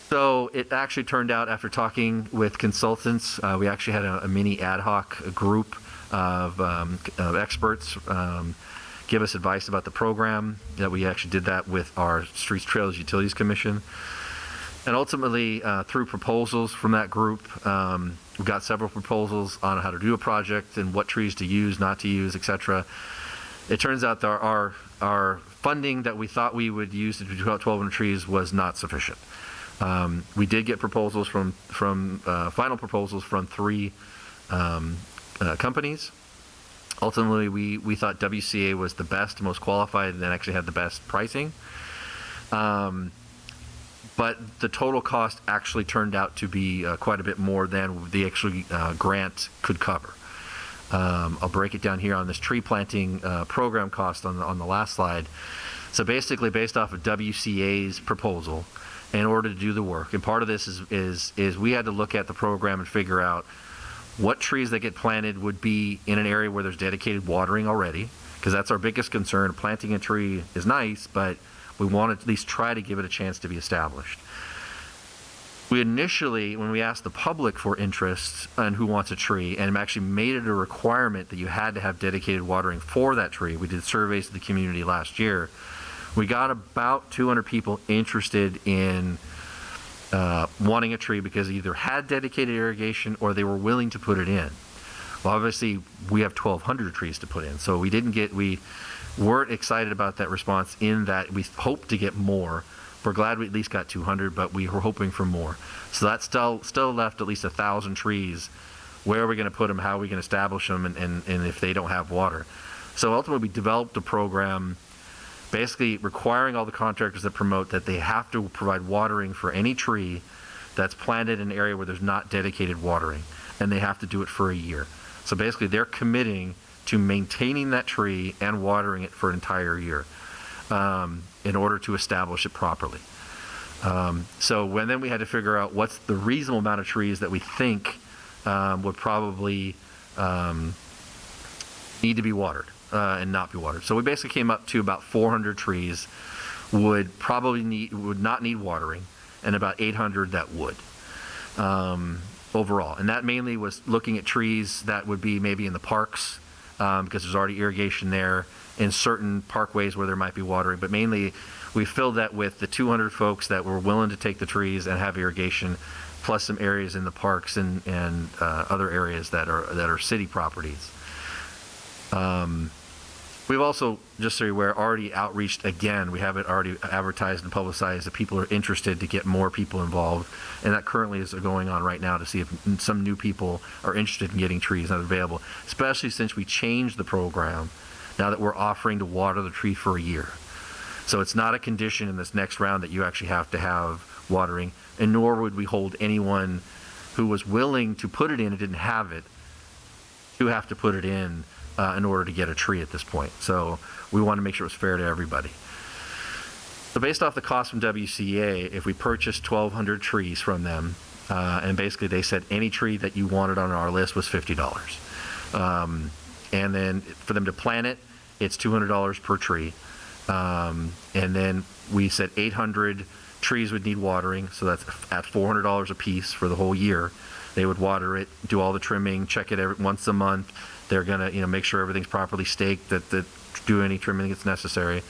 So it actually turned out, after talking with consultants, we actually had a mini ad hoc group of experts give us advice about the program. That we actually did that with our Streets, Trails, Utilities Commission. And ultimately, through proposals from that group, we got several proposals on how to do a project and what trees to use, not to use, etc. It turns out that our funding that we thought we would use to do 1,200 trees was not sufficient. We did get proposals from final proposals from 3 companies. Ultimately, we thought WCA was the best, most qualified, and actually had the best pricing. But the total cost actually turned out to be quite a bit more than the actual grant could cover. I'll break it down here on this tree planting program cost on the last slide. So basically, based off of WCA's proposal, in order to do the work, and part of this is we had to look at the program and figure out what trees that get planted would be in an area where there's dedicated watering already, because that's our biggest concern. Planting a tree is nice, but we want to at least try to give it a chance to be established. We initially, when we asked the public for interest and who wants a tree, and actually made it a requirement that you had to have dedicated watering for that tree, we did surveys to the community last year, we got about 200 people interested in wanting a tree because they either had dedicated irrigation or they were willing to put it in. Well, obviously, we have 1,200 trees to put in, so we weren't excited about that response, in that we hoped to get more. We're glad we at least got 200, but we were hoping for more. So that still left at least 1,000 trees. Where are we going to put them? How are we going to establish them? And if they don't have water. So ultimately, we developed a program basically requiring all the contractors that promote that they have to provide watering for any tree that's planted in an area where there's not dedicated watering. And they have to do it for a year. So basically, they're committing to maintaining that tree and watering it for an entire year in order to establish it properly. So then we had to figure out what's the reasonable amount of trees that we think would probably need to be watered and not be watered. So we basically came up to about 400 trees would not need watering, and about 800 that would. Overall, and that mainly was looking at trees that would be maybe in the parks, because there's already irrigation there, in certain parkways where there might be watering, but mainly we filled that with the 200 folks that were willing to take the trees and have irrigation, plus some areas in the parks and other areas that are city properties. We've also, just so you're aware, already outreached again. We have it already advertised and publicized that people are interested to get more people involved, and that currently is going on right now to see if some new people are interested in getting trees that are available, especially since we changed the program now that we're offering to water the tree for a year. So it's not a condition in this next round that you actually have to have watering, and nor would we hold anyone who was willing to put it in and didn't have it to have to put it in order to get a tree at this point. So we want to make sure it was fair to everybody. So based off the cost from WCA, if we purchased 1,200 trees from them, and basically they said any tree that you wanted on our list was $50. And then for them to plant it, it's $200 per tree. And then we said 800 trees would need watering, so that's at $400 a piece for the whole year. They would water it, do all the trimming, check it once a month. They're gonna, make sure everything's properly staked, that do any trimming that's necessary.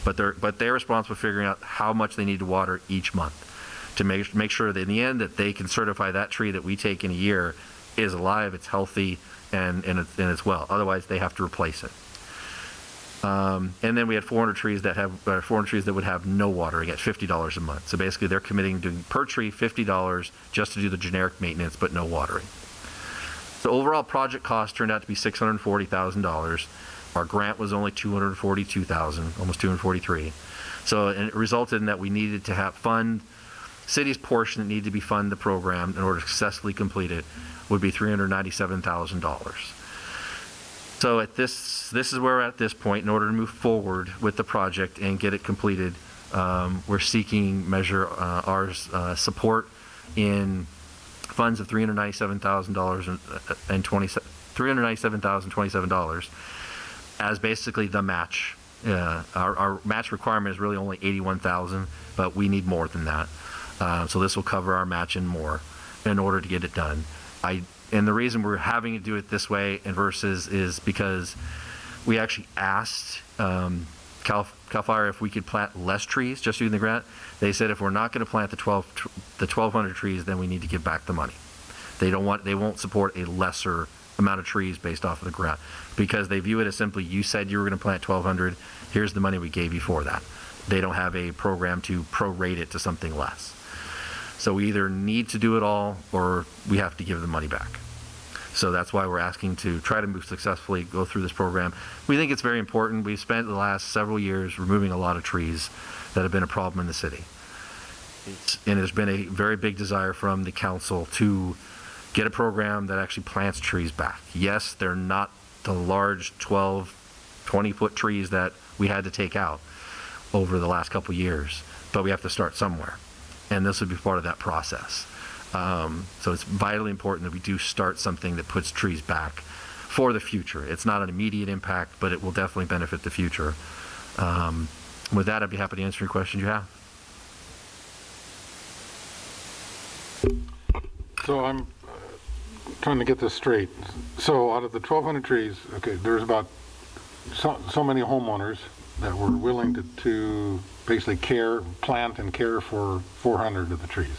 But they're responsible for figuring out how much they need to water each month to make sure that in the end that they can certify that tree that we take in a year is alive, it's healthy, and it's well. Otherwise, they have to replace it. And then we had 400 trees that would have no watering at $50 a month. So basically, they're committing to per tree $50 just to do the generic maintenance, but no watering. The overall project cost turned out to be $640,000. Our grant was only $242,000, almost $243,000. So it resulted in that we needed to fund city's portion that needed to be fund the program in order to successfully complete it would be $397,000. So this is where we're at this point. In order to move forward with the project and get it completed, we're seeking Measure R's support in funds of $397,027 as basically the match. Our match requirement is really only $81,000, but we need more than that. So this will cover our match and more in order to get it done. And the reason we're having to do it this way and versus is because we actually asked Cal Fire if we could plant less trees just using the grant. They said if we're not going to plant the 1,200 trees, then we need to give back the money. They won't support a lesser amount of trees based off of the grant because they view it as simply, you said you were going to plant 1,200, here's the money we gave you for that. They don't have a program to prorate it to something less. So we either need to do it all or we have to give the money back. So that's why we're asking to try to move successfully, go through this program. We think it's very important. We've spent the last several years removing a lot of trees that have been a problem in the city. And there's been a very big desire from the council to get a program that actually plants trees back. Yes, they're not the large 12, 20-foot trees that we had to take out over the last couple years, but we have to start somewhere. And this would be part of that process. So it's vitally important that we do start something that puts trees back for the future. It's not an immediate impact, but it will definitely benefit the future. With that, I'd be happy to answer any questions you have. So I'm trying to get this straight. So out of the 1,200 trees, okay, there's about so many homeowners that were willing to basically plant and care for 400 of the trees.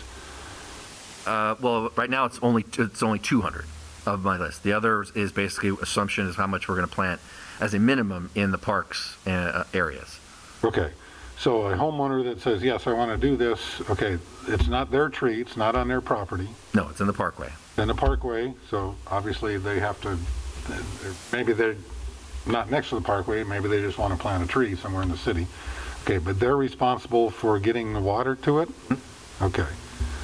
Well, right now it's only 200 of my list. The other is basically assumption is how much we're going to plant as a minimum in the parks areas. Okay, so a homeowner that says, yes, I want to do this, okay, it's not their tree, it's not on their property. No, it's in the parkway. In the parkway, so obviously they have to, maybe they're not next to the parkway, maybe they just want to plant a tree somewhere in the city. Okay, but they're responsible for getting the water to it? Okay.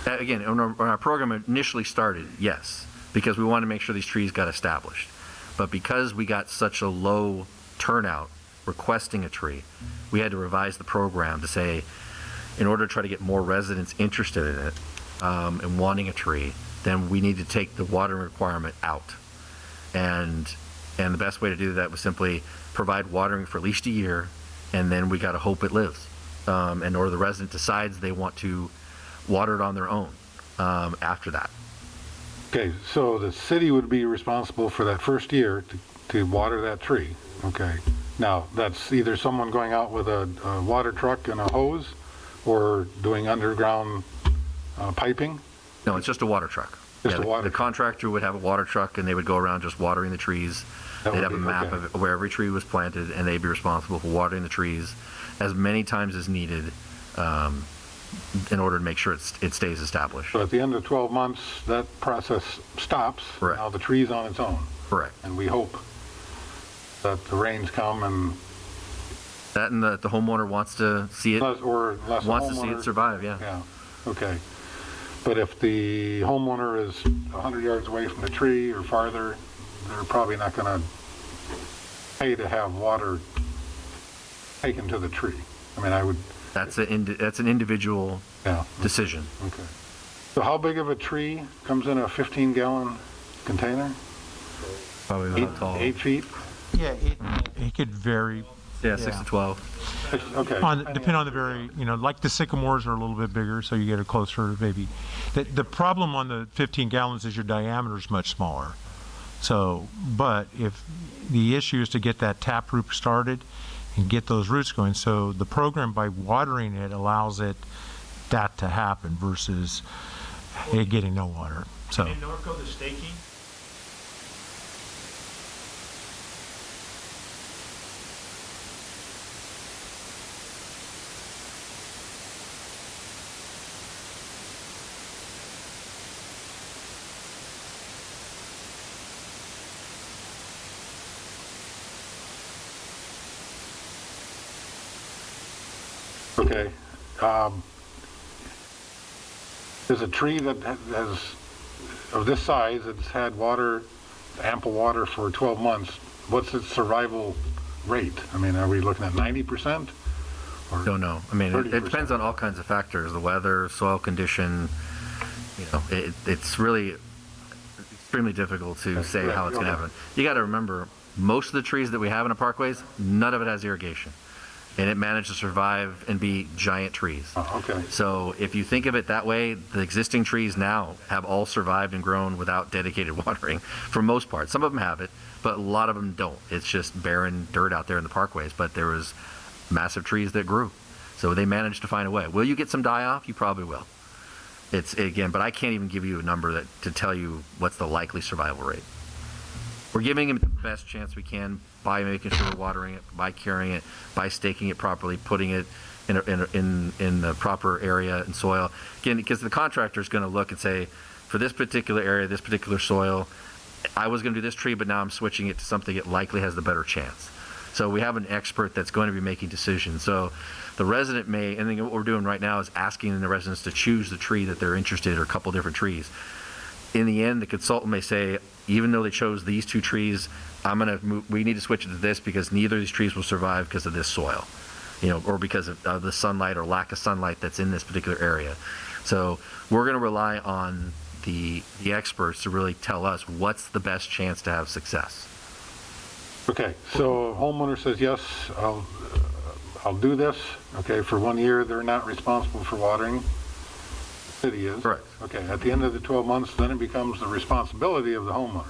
Again, when our program initially started, yes, because we wanted to make sure these trees got established. But because we got such a low turnout requesting a tree, we had to revise the program to say, in order to try to get more residents interested in it and wanting a tree, then we need to take the water requirement out. And the best way to do that was simply provide watering for at least a year, and then we got to hope it lives. Or the resident decides they want to water it on their own after that. Okay, so the city would be responsible for that first year to water that tree. Okay, now that's either someone going out with a water truck and a hose or doing underground piping? No, it's just a water truck. The contractor would have a water truck and they would go around just watering the trees. They'd have a map of where every tree was planted and they'd be responsible for watering the trees as many times as needed in order to make sure it stays established. So at the end of 12 months, that process stops. Correct. Now the tree's on its own. Correct. And we hope that the rains come and the homeowner wants to see it, wants to see it survive, yeah. Yeah, okay. But if the homeowner is 100 yards away from the tree or farther, they're probably not going to pay to have water taken to the tree. I mean, I would... That's an individual decision. Okay. So how big of a tree comes in a 15-gallon container? Probably about tall. 8 feet? Yeah, it could vary. Yeah, 6 to 12. Okay. Depending on the very, like the sycamores are a little bit bigger, so you get a closer maybe. The problem on the 15 gallons is your diameter is much smaller. So, but if the issue is to get that tap root started and get those roots going, so the program by watering it allows that to happen versus it getting no water. So. In Norco, the staking. Okay. There's a tree that has, of this size, it's had water, ample water for 12 months. What's its survival rate? I mean, are we looking at 90%? Don't know. I mean, it 30%? depends on all kinds of factors, the weather, soil condition, It's really extremely difficult to say how it's going to happen. You got to remember, most of the trees that we have in our parkways, none of it has irrigation. And it managed to survive and be giant trees. Okay. So if you think of it that way, the existing trees now have all survived and grown without dedicated watering for most part. Some of them have it, but a lot of them don't. It's just barren dirt out there in the parkways, but there was massive trees that grew. So they managed to find a way. Will you get some die off? You probably will. But I can't even give you a number to tell you what's the likely survival rate. We're giving them the best chance we can by making sure we're watering it, by carrying it, by staking it properly, putting it in the proper area and soil. Again, because the contractor is going to look and say, for this particular area, this particular soil, I was going to do this tree, but now I'm switching it to something that likely has the better chance. So we have an expert that's going to be making decisions. So the resident may, and then what we're doing right now is asking the residents to choose the tree that they're interested in, or a couple different trees. In the end, the consultant may say, even though they chose these two trees, we need to switch it to this because neither of these trees will survive because of this soil, or because of the sunlight or lack of sunlight that's in this particular area. So we're going to rely on the experts to really tell us what's the best chance to have success. Okay, so a homeowner says, yes, I'll do this. Okay, for 1 year, they're not responsible for watering. The city is. Correct. Okay, at the end of the 12 months, then it becomes the responsibility of the homeowner.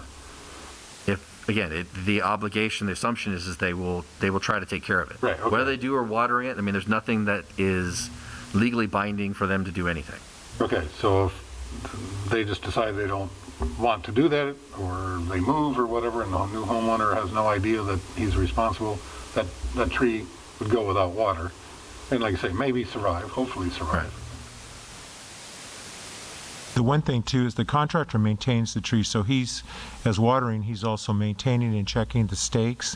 The obligation, the assumption is they will try to take care of it. Right, okay. Whether they do or watering it, there's nothing that is legally binding for them to do anything. Okay, so if they just decide they don't want to do that, or they move or whatever, and the new homeowner has no idea that he's responsible, that tree would go without water. And like I say, maybe survive, hopefully survive. Right. The one thing too is the contractor maintains the tree, so as watering, he's also maintaining and checking the stakes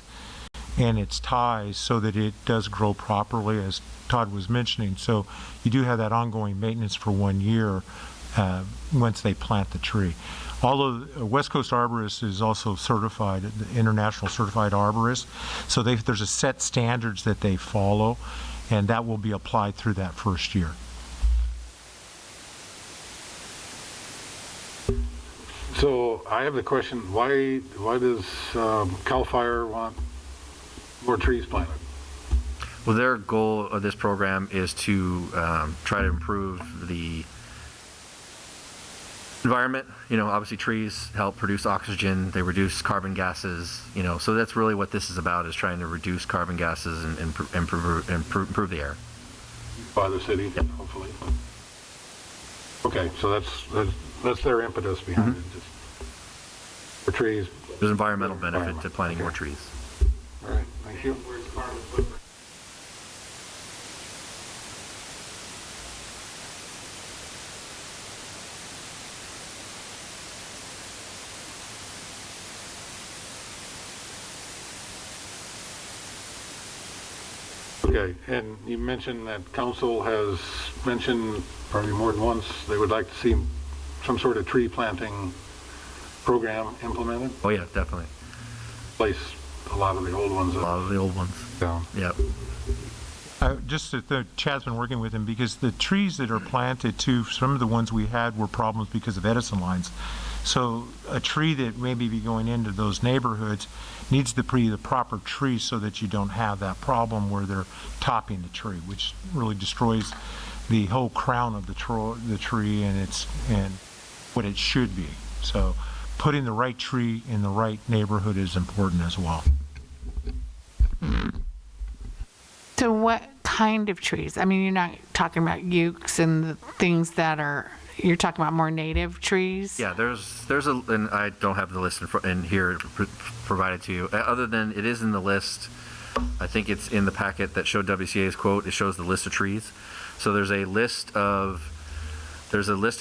and its ties so that it does grow properly, as Todd was mentioning. So you do have that ongoing maintenance for 1 year once they plant the tree. Although West Coast Arborist is also certified, the international certified arborist, so there's a set standards that they follow, and that will be applied through that first year. So I have the question, why does CAL FIRE want more trees planted? Well, their goal of this program is to try to improve the environment. Obviously trees help produce oxygen, they reduce carbon gases, so that's really what this is about, is trying to reduce carbon gases and improve the air. By the city, yep. Hopefully. Okay, so that's their impetus behind it, just for trees. There's environmental benefit to planting more trees. All right, thank you. Okay, and you mentioned that council has mentioned probably more than once they would like to see some sort of tree planting program implemented. Oh yeah, definitely. Place a lot of the old ones. Down. Yep. Just that Chad's been working with him, because the trees that are planted too, some of the ones we had were problems because of Edison lines. So a tree that maybe be going into those neighborhoods needs to be the proper tree so that you don't have that problem where they're topping the tree, which really destroys the whole crown of the tree and what it should be. So putting the right tree in the right neighborhood is important as well. So what kind of trees? You're not talking about ukes and the things that are, you're talking about more native trees? Yeah, there's and I don't have the list in here provided to you, other than it is in the list. I think it's in the packet that showed WCA's quote. It shows the list of trees. So there's a list of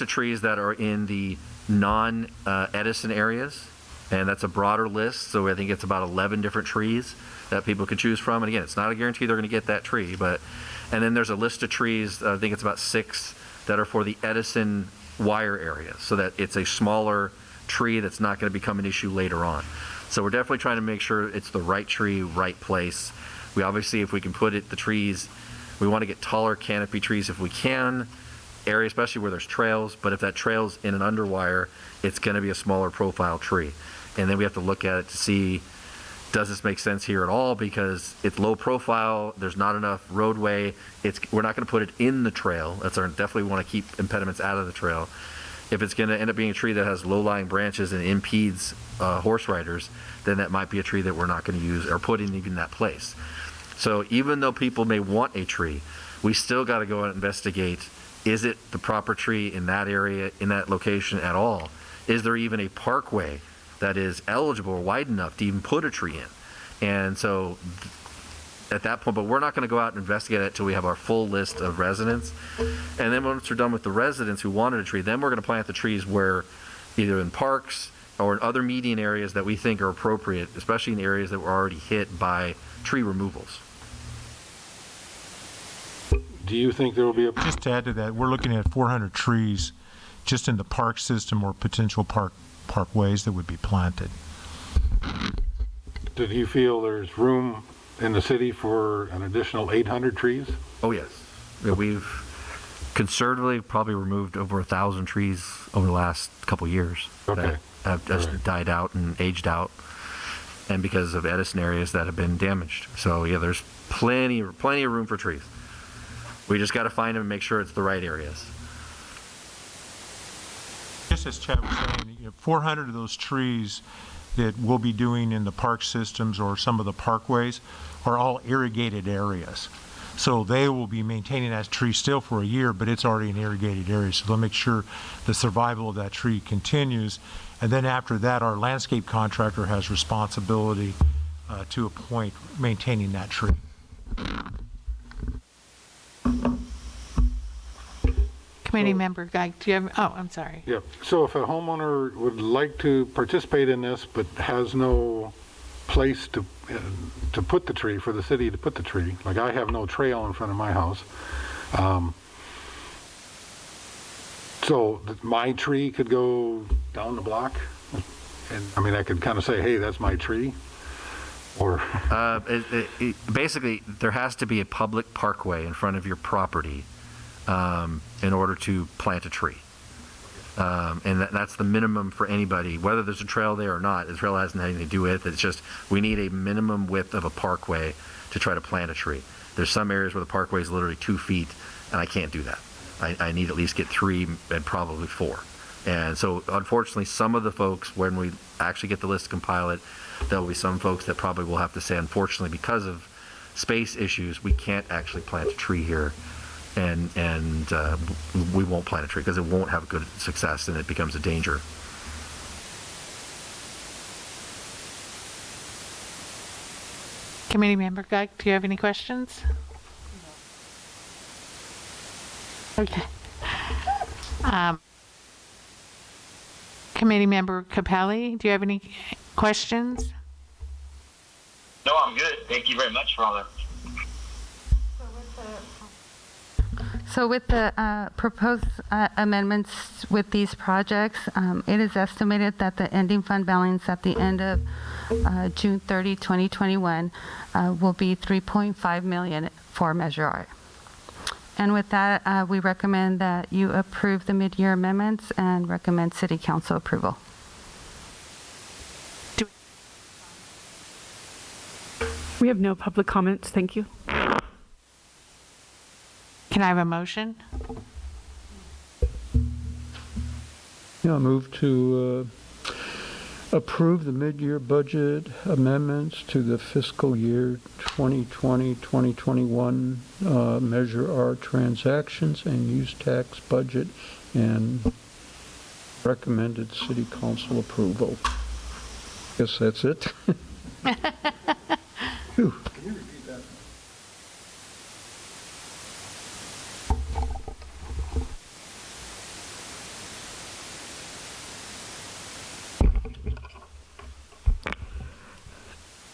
trees that are in the non-Edison areas, and that's a broader list. So I think it's about 11 different trees that people can choose from. And again, it's not a guarantee they're going to get that tree, and then there's a list of trees. I think it's about 6 that are for the Edison wire area, so that it's a smaller tree that's not going to become an issue later on. So we're definitely trying to make sure it's the right tree, right place. We obviously, if we can put the trees, we want to get taller canopy trees if we can. area, especially where there's trails, but if that trail's in an underwire, it's going to be a smaller profile tree. And then we have to look at it to see, does this make sense here at all? Because it's low profile, there's not enough roadway, we're not going to put it in the trail. Definitely want to keep impediments out of the trail. If it's going to end up being a tree that has low-lying branches and impedes horse riders, then that might be a tree that we're not going to use or put in even that place. So even though people may want a tree, we still got to go and investigate, is it the proper tree in that area, in that location at all? Is there even a parkway that is eligible or wide enough to even put a tree in? And so at that point, but we're not going to go out and investigate it until we have our full list of residents. And then once we're done with the residents who wanted a tree, then we're going to plant the trees where either in parks or in other median areas that we think are appropriate, especially in areas that were already hit by tree removals. Do you think there will be a... Just to add to that, we're looking at 400 trees just in the park system or potential parkways that would be planted. Do you feel there's room in the city for an additional 800 trees? Oh, yes. Yeah, we've conservatively probably removed over 1,000 trees over the last couple of years. Okay. That have just died out and aged out, and because of Edison areas that have been damaged. So yeah, there's plenty of room for trees. We just got to find them and make sure it's the right areas. Just as Chad was saying, 400 of those trees that we'll be doing in the park systems or some of the parkways are all irrigated areas. So they will be maintaining that tree still for a year, but it's already an irrigated area. So they'll make sure the survival of that tree continues. And then after that, our landscape contractor has responsibility to a point maintaining that tree. Committee member Geig, do you have, oh, I'm sorry. Yeah, so if a homeowner would like to participate in this but has no place to put the tree, for the city to put the tree, like I have no trail in front of my house, so my tree could go down the block, and I mean I could kind of say, hey, that's my tree, or basically there has to be a public parkway in front of your property in order to plant a tree. And that's the minimum for anybody, whether there's a trail there or not. The trail hasn't anything to do with it. It's just we need a minimum width of a parkway to try to plant a tree. There's some areas where the parkway is literally 2 feet, and I can't do that. I need at least get 3 and probably 4. And so unfortunately, some of the folks, when we actually get the list, compile it, there'll be some folks that probably will have to say, unfortunately, because of space issues, we can't actually plant a tree here. And we won't plant a tree because it won't have good success and it becomes a danger. Committee member Geig, do you have any questions? Okay. Committee member Capelli, do you have any questions? No, I'm good. Thank you very much for all that. So with the proposed amendments with these projects, it is estimated that the ending fund balance at the end of June 30, 2021 will be $3.5 million for Measure R. And with that, we recommend that you approve the mid-year amendments and recommend City Council approval. We have no public comments, thank you. Can I have a motion? Yeah, I move to approve the mid-year budget amendments to the fiscal year 2020-2021 Measure R transactions and use tax budget and recommended City Council approval. Guess that's it. Whew.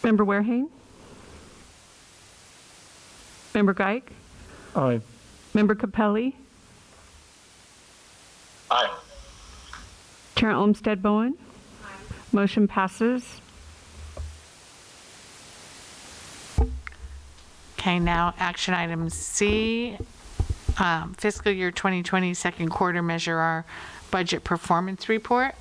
Member Warehane? Member Geig? Aye. Member Capelli? Aye. Chair Olmsted Bowen? Motion passes. Okay, now action item C, fiscal year 2020 second quarter Measure R budget performance report.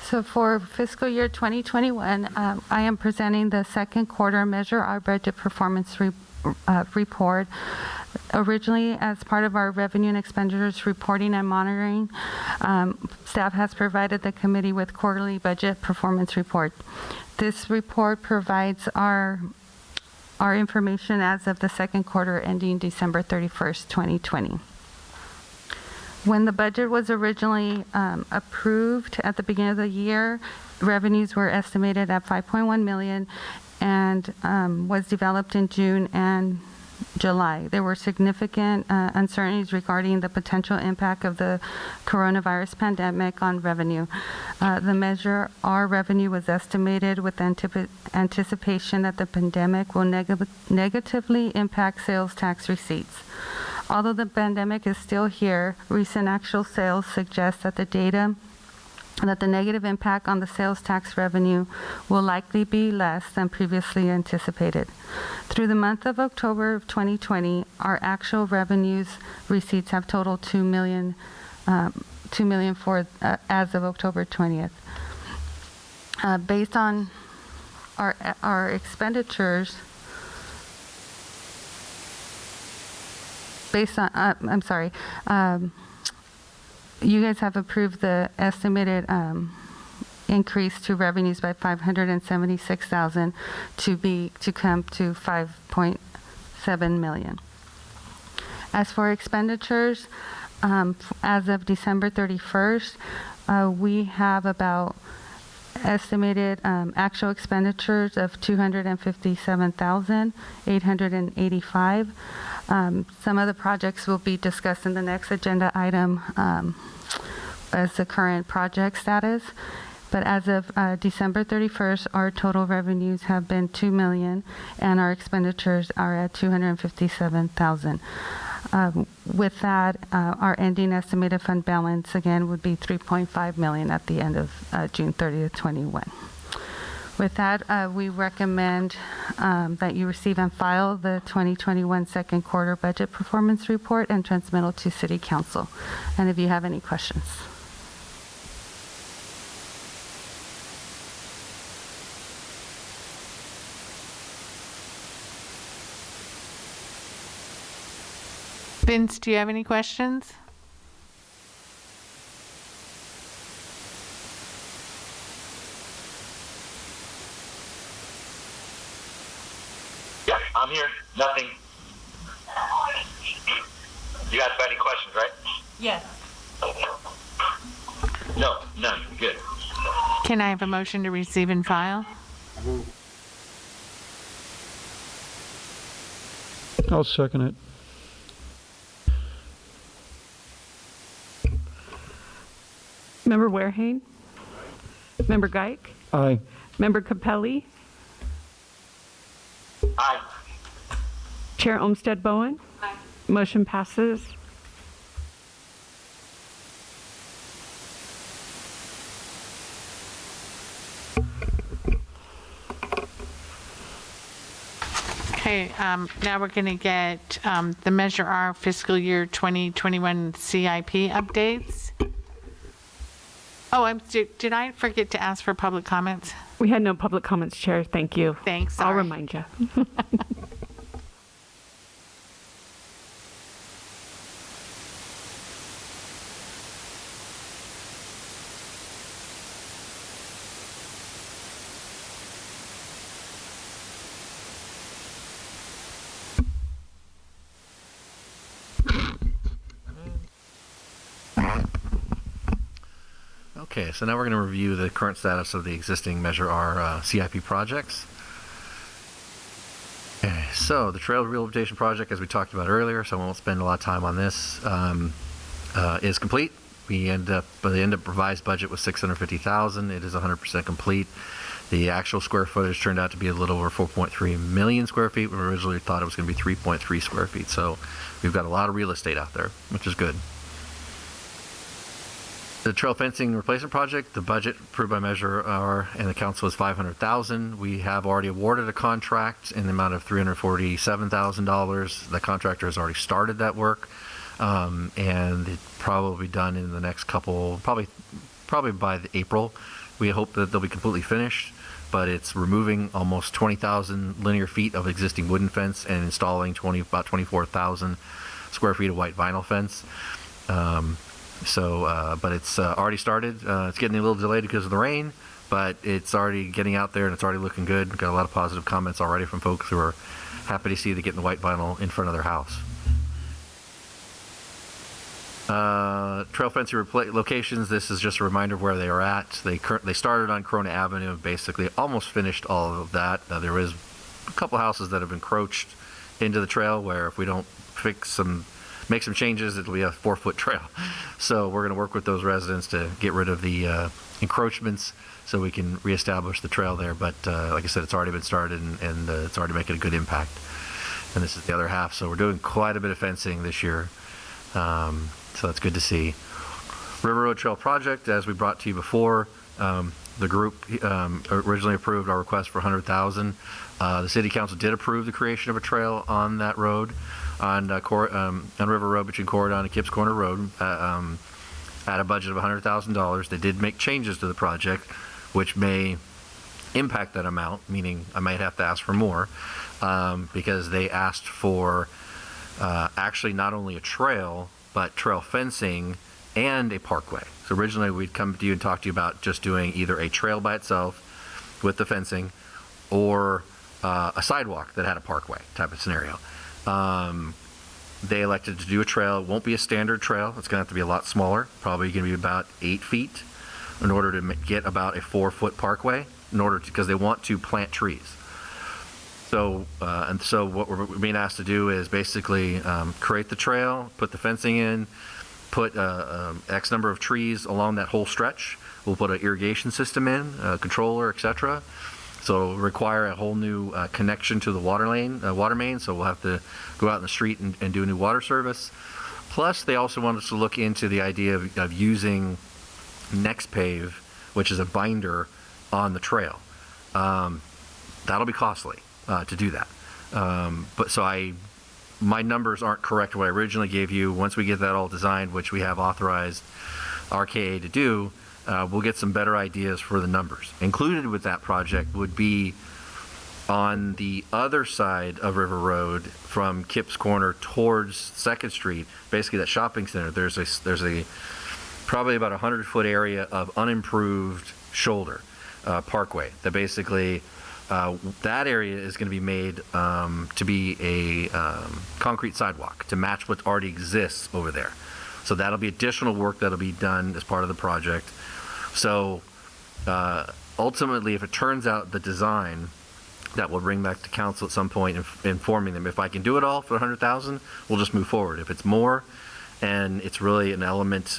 So for fiscal year 2021, I am presenting the second quarter Measure R budget performance report. Originally, as part of our revenue and expenditures reporting and monitoring, staff has provided the committee with quarterly budget performance report. This report provides our information as of the second quarter ending December 31st, 2020. When the budget was originally approved at the beginning of the year, revenues were estimated at 5.1 million and was developed in June and July. There were significant uncertainties regarding the potential impact of the coronavirus pandemic on revenue. The Measure R revenue was estimated with anticipation that the pandemic will negatively impact sales tax receipts. Although the pandemic is still here, recent actual sales suggest that the negative impact on the sales tax revenue will likely be less than previously anticipated. Through the month of October of 2020, our actual revenues receipts have totaled $2 million for as of October 20th. Based on our expenditures, you guys have approved the estimated increase to revenues by $576,000 to come to $5.7 million. As for expenditures, as of December 31st, we have about estimated actual expenditures of $257,885. Some of the projects will be discussed in the next agenda item as the current project status. But as of December 31st, our total revenues have been $2 million and our expenditures are at $257,000. With that, our ending estimated fund balance again would be $3.5 million at the end of June 30th, 21. With that, we recommend that you receive and file the 2021 second quarter budget performance report and transmittal to City Council. And if you have any questions. Vince, do you have any questions? Yeah, I'm here. Nothing. You guys got any questions, right? Yes. No, none. Good. Can I have a motion to receive and file? I'll second it. Member Warehane? Member Geik? Aye. Member Capelli? Aye. Chair Olmstead Bowen? Aye. Motion passes. Okay, now we're going to get the Measure R fiscal year 2021 CIP updates. Oh, did I forget to ask for public comments? We had no public comments, Chair. Thank you. Thanks. I'll Sorry. remind you. Okay, so now we're going to review the current status of the existing Measure R CIP projects. Okay, so the trail rehabilitation project, as we talked about earlier, so I won't spend a lot of time on this, is complete. We end up, by the end of revised budget was $650,000. It is 100% complete. The actual square footage turned out to be a little over 4.3 million square feet. We originally thought it was going to be 3.3 square feet. So we've got a lot of real estate out there, which is good. The trail fencing replacement project, the budget approved by Measure R and the council is $500,000. We have already awarded a contract in the amount of $347,000. The contractor has already started that work, and it's probably done in the next couple, probably by April. We hope that they'll be completely finished, but it's removing almost 20,000 linear feet of existing wooden fence and installing about 24,000 square feet of white vinyl fence. But it's already started. It's getting a little delayed because of the rain, but it's already getting out there and it's already looking good. Got a lot of positive comments already from folks who are happy to see they getting the white vinyl in front of their house. Trail fencing locations. This is just a reminder of where they are at. They started on Corona Avenue and basically almost finished all of that. There is a couple houses that have encroached into the trail where if we don't make some changes, it'll be a 4-foot trail. So we're going to work with those residents to get rid of the encroachments so we can reestablish the trail there. But like I said, it's already been started and it's already making a good impact. And this is the other half. So we're doing quite a bit of fencing this year. So that's good to see. River Road Trail Project, as we brought to you before, the group originally approved our request for $100,000. The City Council did approve the creation of a trail on that road, on River Road between Corridon and Kipps Corner Road, at a budget of $100,000. They did make changes to the project, which may impact that amount, meaning I might have to ask for more, because they asked for actually not only a trail, but trail fencing and a parkway. So originally we'd come to you and talk to you about just doing either a trail by itself with the fencing or a sidewalk that had a parkway type of scenario. They elected to do a trail. It won't be a standard trail. It's going to have to be a lot smaller, probably going to be about 8 feet in order to get about a 4-foot parkway because they want to plant trees. So, so what we're being asked to do is basically create the trail, put the fencing in, put X number of trees along that whole stretch. We'll put an irrigation system in, a controller, etc. So it'll require a whole new connection to the water main. So we'll have to go out in the street and do a new water service. Plus, they also want us to look into the idea of using NextPave, which is a binder on the trail. That'll be costly to do that. My numbers aren't correct what I originally gave you. Once we get that all designed, which we have authorized RKA to do, we'll get some better ideas for the numbers. Included with that project would be on the other side of River Road from Kipps Corner towards 2nd Street, basically that shopping center. There's a probably about 100-foot area of unimproved shoulder parkway that basically that area is going to be made to be a concrete sidewalk to match what already exists over there. So that'll be additional work that'll be done as part of the project. So ultimately, if it turns out the design, that will bring back to council at some point, informing them. If I can do it all for $100,000, we'll just move forward. If it's more, and it's really an element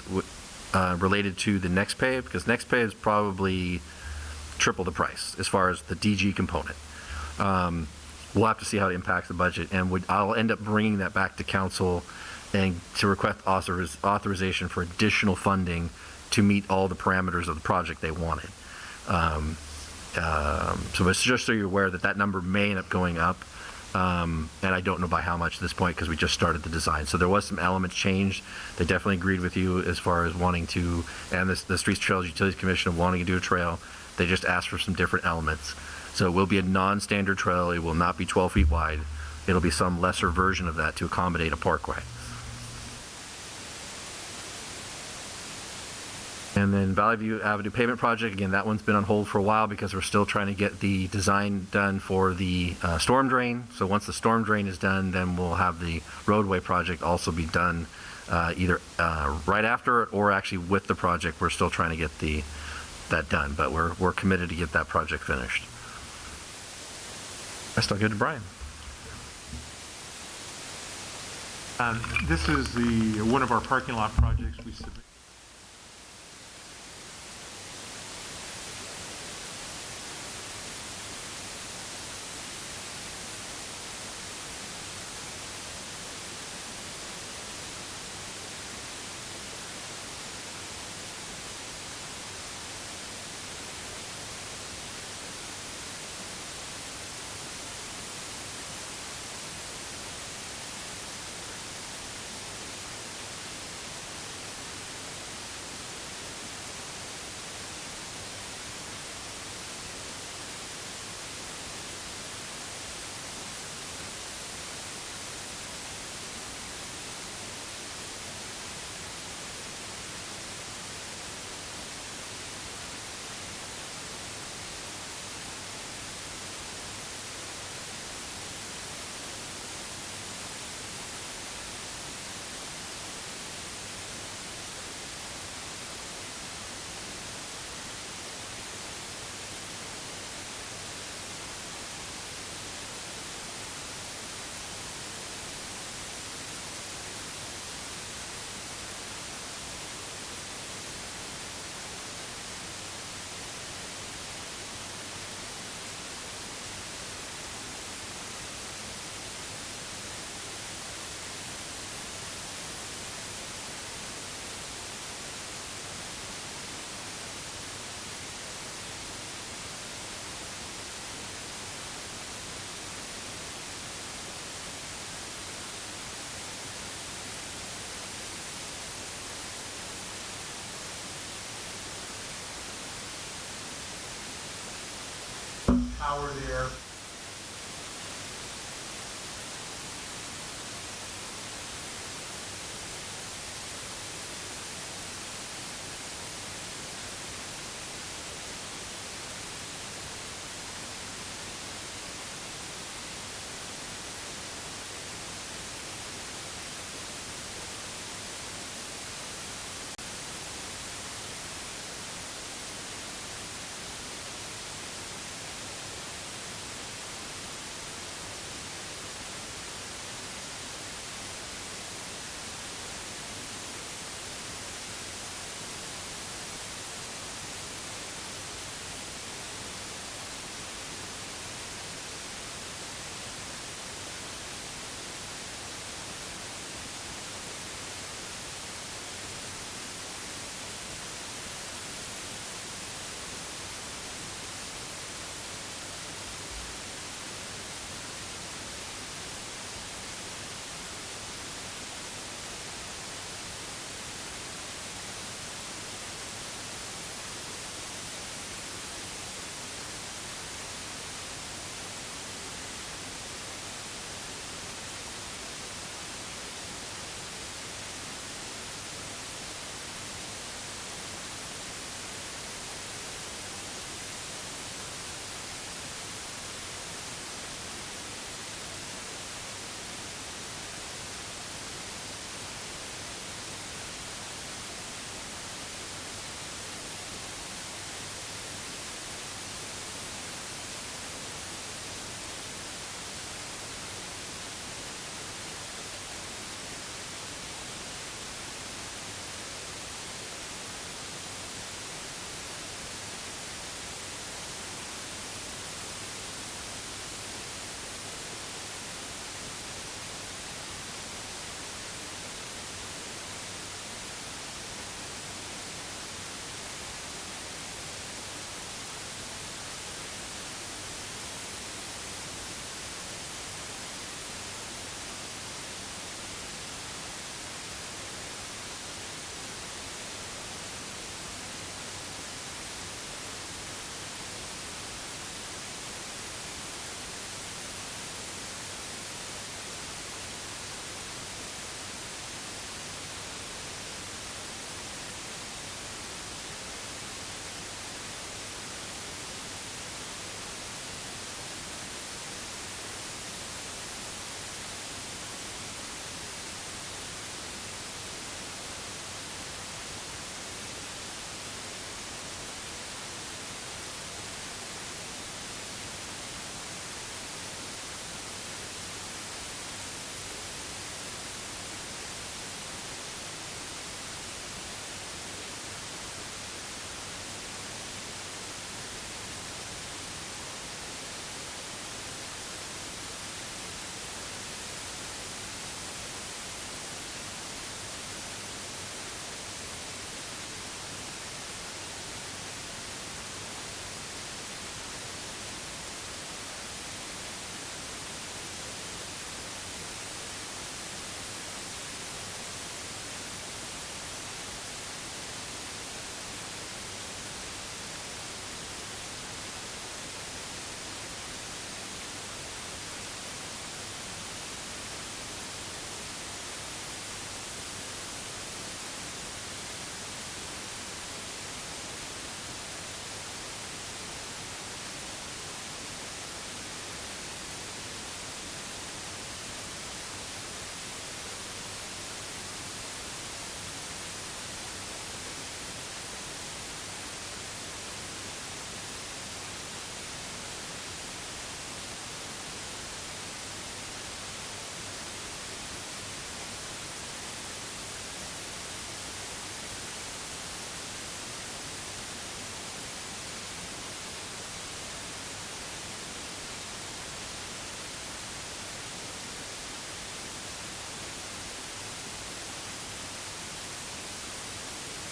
related to the NextPave, because NextPave is probably triple the price as far as the DG component. We'll have to see how it impacts the budget, and I'll end up bringing that back to council and to request authorization for additional funding to meet all the parameters of the project they wanted. So it's just so you're aware that number may end up going up, and I don't know by how much at this point because we just started the design. So there was some elements changed. They definitely agreed with you as far as wanting to, and the Streets, Trails, Utilities Commission of wanting to do a trail. They just asked for some different elements. So it will be a non-standard trail. It will not be 12 feet wide. It'll be some lesser version of that to accommodate a parkway. And then Valley View Avenue pavement project, again, that one's been on hold for a while because we're still trying to get the design done for the storm drain. So once the storm drain is done, then we'll have the roadway project also be done either right after it or actually with the project. We're still trying to get that done, but we're committed to get that project finished. That's all good to Brian. This is one of our parking lot projects we submitted. power there.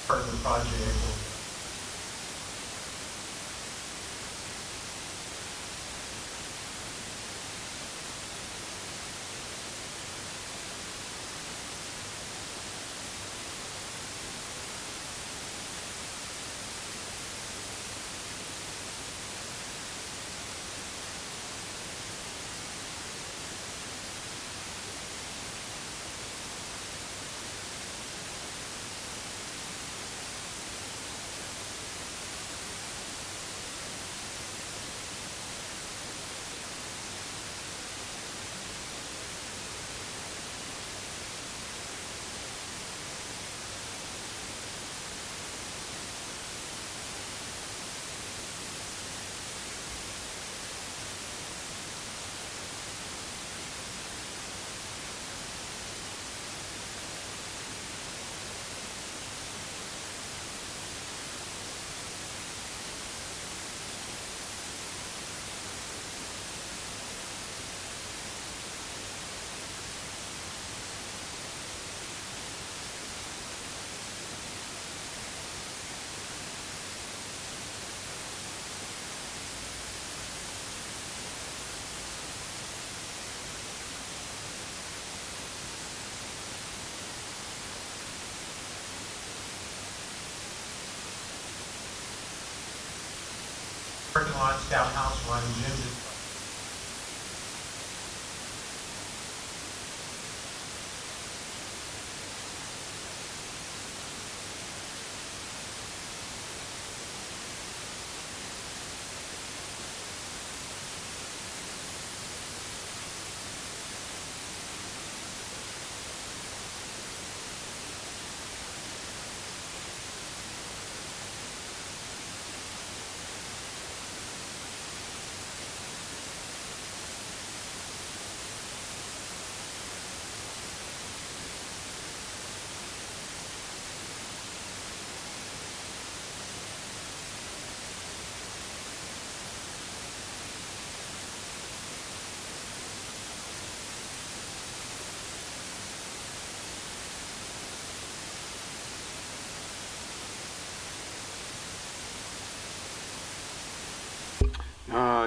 part of the project. Parking lots, townhouse, one, gyms.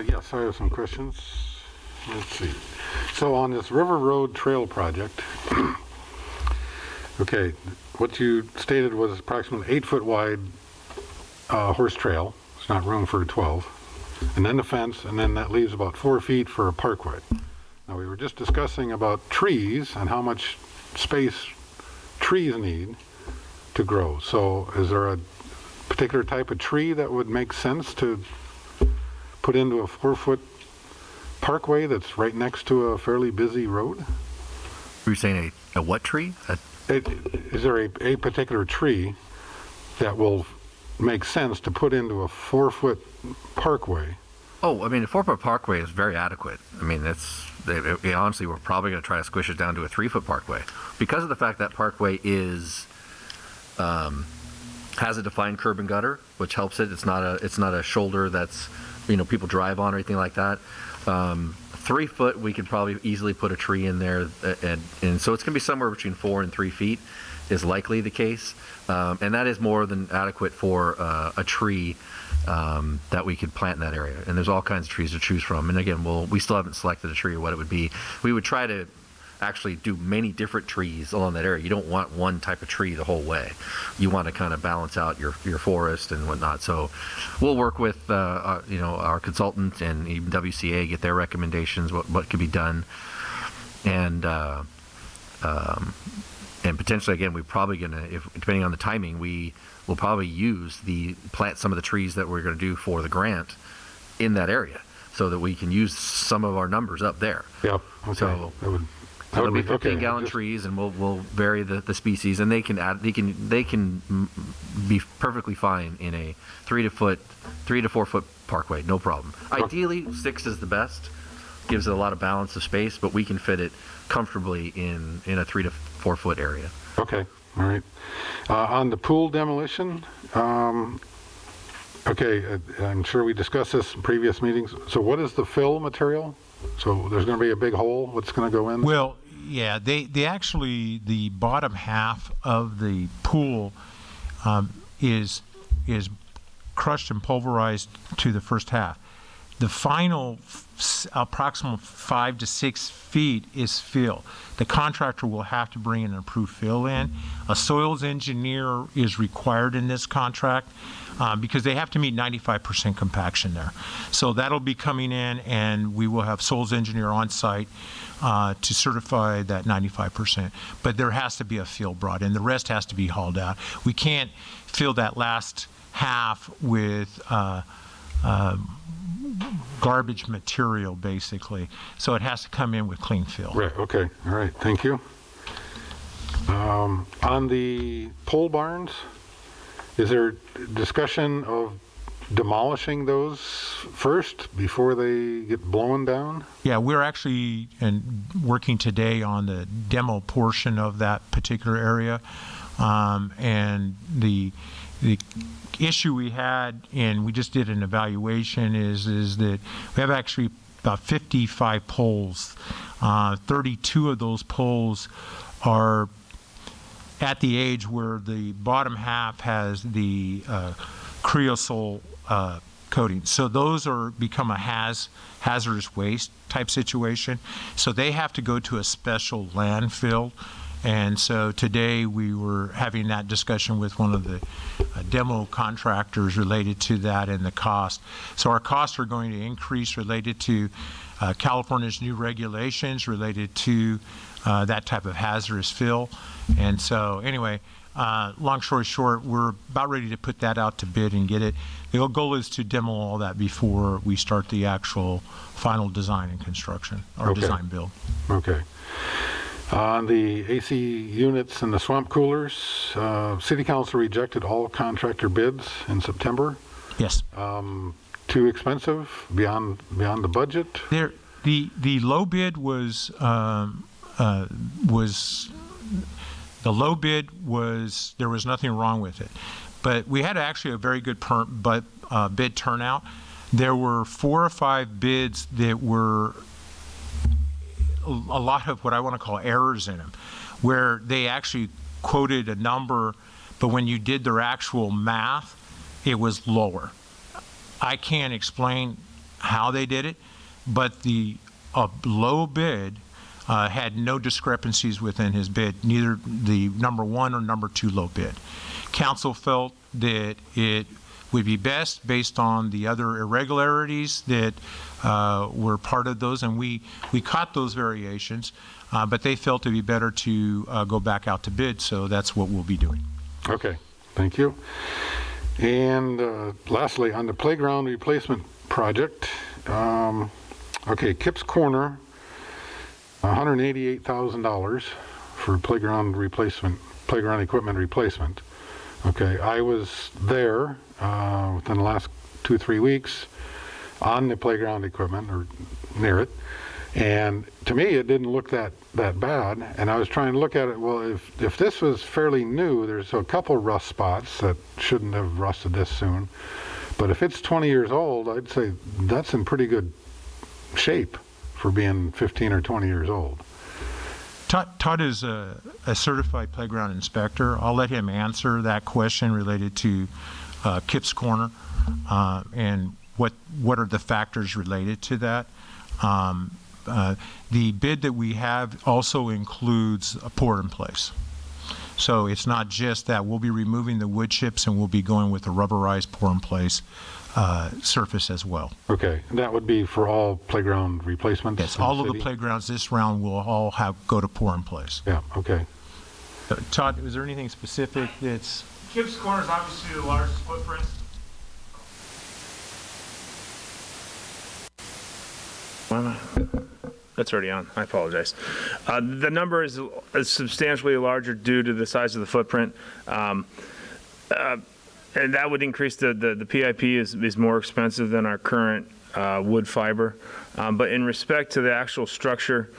Yes, I have some questions. Let's see. So on this River Road Trail project, okay, what you stated was approximately 8-foot wide horse trail. It's not room for 12. And then the fence, and then that leaves about 4 feet for a parkway. Now, we were just discussing about trees and how much space trees need to grow. So is there a particular type of tree that would make sense to put into a 4-foot parkway that's right next to a fairly busy road? Were you saying a what tree? Is there a particular tree that will make sense to put into a 4-foot parkway? Oh, I mean, a 4-foot parkway is very adequate. I mean, honestly, we're probably going to try to squish it down to a 3-foot parkway because of the fact that parkway has a defined curb and gutter, which helps it. It's not a shoulder that's, people drive on or anything like that. 3 foot, we could probably easily put a tree in there, and so it's going to be somewhere between 4 and 3 feet is likely the case, and that is more than adequate for a tree that we could plant in that area. And there's all kinds of trees to choose from. And again, we still haven't selected a tree or what it would be. We would try to actually do many different trees along that area. You don't want one type of tree the whole way. You want to kind of balance out your forest and whatnot. So we'll work with our consultant and even WCA, get their recommendations, what could be done, and potentially, again, we're probably gonna, depending on the timing, we will probably plant some of the trees that we're going to do for the grant in that area, so that we can use some of our numbers up there. Yep. Okay. So that would be be 15-gallon trees, and we'll vary the species, and they can be perfectly fine in a 3 to 4 foot parkway, no problem. Ideally, 6 is the best, gives it a lot of balance of space, but we can fit it comfortably in a 3 to 4 foot area. Okay, all right. On the pool demolition, I'm sure we discussed this in previous meetings. So what is the fill material? So there's going to be a big hole. What's going to go in? Well, yeah, they actually, the bottom half of the pool is crushed and pulverized to the first half. The final approximate 5 to 6 feet is fill. The contractor will have to bring an approved fill in. A soils engineer is required in this contract because they have to meet 95% compaction there. So that'll be coming in, and we will have soils engineer on site to certify that 95%. But there has to be a fill brought in. The rest has to be hauled out. We can't fill that last half with garbage material, basically. So it has to come in with clean fill. Right, okay, all right, thank you. On the pole barns, is there discussion of demolishing those first before they get blown down? Yeah, we're actually working today on the demo portion of that particular area. And the issue we had, and we just did an evaluation, is that we have actually about 55 poles. 32 of those poles are at the age where the bottom half has the creosote coating. So those become a hazardous waste type situation. So they have to go to a special landfill And so today we were having that discussion with one of the demo contractors related to that and the cost. So our costs are going to increase related to California's new regulations related to that type of hazardous fill. And so anyway, long story short, we're about ready to put that out to bid and get it. The goal is to demo all that before we start the actual final design and construction, or design build. Okay. On the AC units and the swamp coolers, City Council rejected all contractor bids in September. Yes. Too expensive, beyond the budget? The low bid was the low bid was, there was nothing wrong with it. But we had actually a very good bid turnout. There were 4 or 5 bids that were a lot of what I want to call errors in them, where they actually quoted a number, but when you did their actual math, it was lower. I can't explain how they did it, but the low bid had no discrepancies within his bid, neither the number 1 or number 2 low bid. Council felt that it would be best based on the other irregularities that were part of those, and we caught those variations, but they felt it would be better to go back out to bid, so that's what we'll be doing. Okay, thank you. And lastly, on the playground replacement project, okay, Kip's Corner, $188,000 for playground equipment replacement. Okay, I was there within the last 2-3 weeks on the playground equipment, or near it, and to me it didn't look that bad, and I was trying to look at it, well, if this was fairly new, there's a couple rust spots that shouldn't have rusted this soon, but if it's 20 years old, I'd say that's in pretty good shape for being 15 or 20 years old. Todd is a certified playground inspector. I'll let him answer that question related to Kip's Corner and what are the factors related to that. The bid that we have also includes a pour in place. So it's not just that. We'll be removing the wood chips and we'll be going with a rubberized pour in place surface as well. Okay, and that would be for all playground replacements? Yes, all of the playgrounds this round will all go to pour in place. Yeah, okay. Todd, is there anything specific that's... Kip's Corner is obviously the largest footprint. That's already on. I apologize. The number is substantially larger due to the size of the footprint. And that would increase the PIP is more expensive than our current wood fiber. But in respect to the actual structure,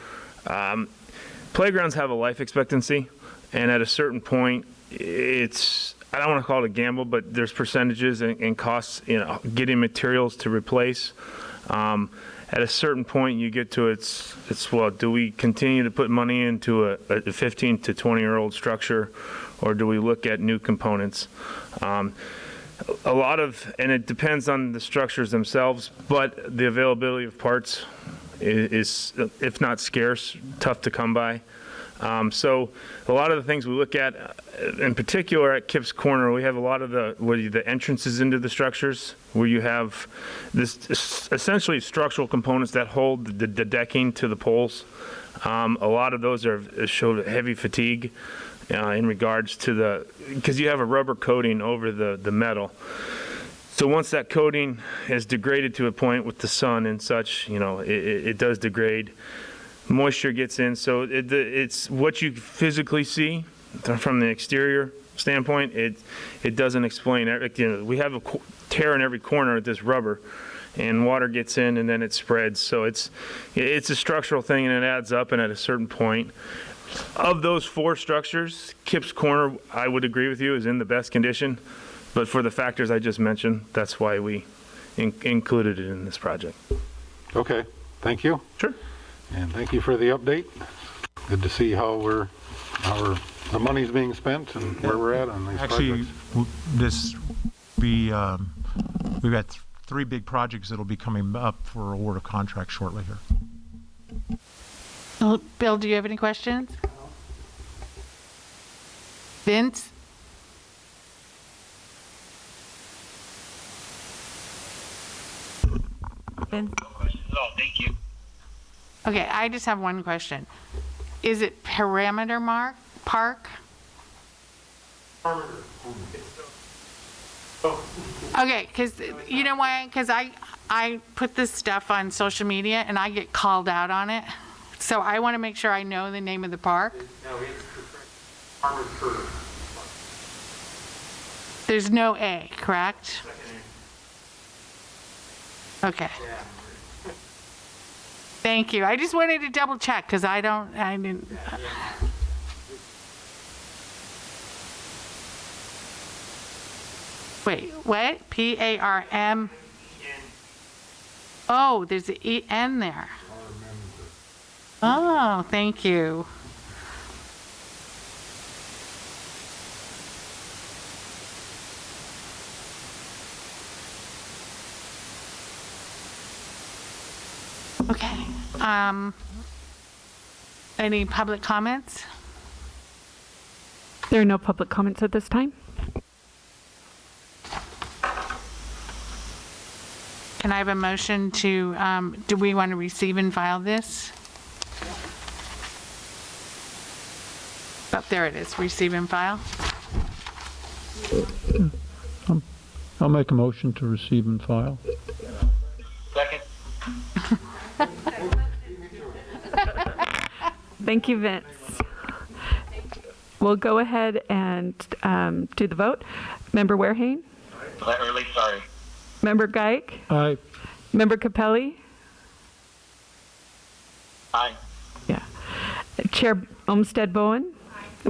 playgrounds have a life expectancy, and at a certain point, I don't want to call it a gamble, but there's percentages and costs, getting materials to replace. At a certain point, you get to well, do we continue to put money into a 15 to 20-year-old structure, or do we look at new components? And it depends on the structures themselves, but the availability of parts is, if not scarce, tough to come by. So a lot of the things we look at, in particular at Kip's Corner, we have a lot of the entrances into the structures where you have this essentially structural components that hold the decking to the poles. A lot of those show heavy fatigue in regards to because you have a rubber coating over the metal. So once that coating is degraded to a point with the sun and such, it does degrade. Moisture gets in, so it's what you physically see from the exterior standpoint. It doesn't explain. We have a tear in every corner of this rubber, and water gets in, and then it spreads. So it's a structural thing, and it adds up. And at a certain point, of those 4 structures, Kip's Corner, I would agree with you, is in the best condition. But for the factors I just mentioned, that's why we included it in this project. Okay, thank you. Sure. And thank you for the update. Good to see how the money's being spent and where we're at on these projects. Actually, we've got 3 big projects that'll be coming up for award of contract shortly here. Bill, do you have any questions? Vince? Vince? No questions at all. Thank you. Okay, I just have one question. Is it Parameter Park? Okay, because, you know why? Because I put this stuff on social media and I get called out on it. So I want to make sure I know the name of the park. There's no A, correct? Okay. Thank you. I just wanted to double check because I didn't. Wait, what? P-A-R-M? Oh, there's an E-N there. Oh, thank you. Okay. Any public comments? There are no public comments at this time. Can I have a motion to, do we want to receive and file this? Oh, there it is, receive and file. I'll make a motion to receive and file. Second. Thank you, Vince. We'll go ahead and do the vote. Member Warehane? Really sorry. Member Geik? Aye. Member Capelli? Aye. Yeah. Chair Olmsted Bowen?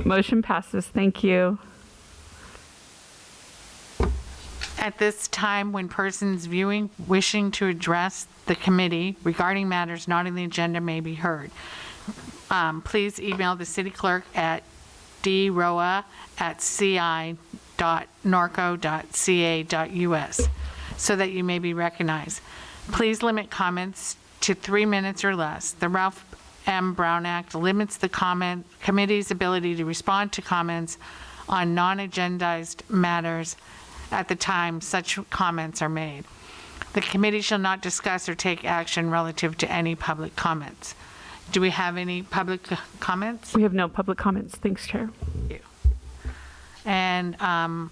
Motion passes. Thank you. At this time, when persons viewing wishing to address the committee regarding matters not on the agenda may be heard, please email the city clerk at droa@ci.norco.ca.us so that you may be recognized. Please limit comments to 3 minutes or less. The Ralph M. Brown Act limits the committee's ability to respond to comments on non-agendized matters at the time such comments are made. The committee shall not discuss or take action relative to any public comments. Do we have any public comments? We have no public comments. Thanks, Chair. Thank you. And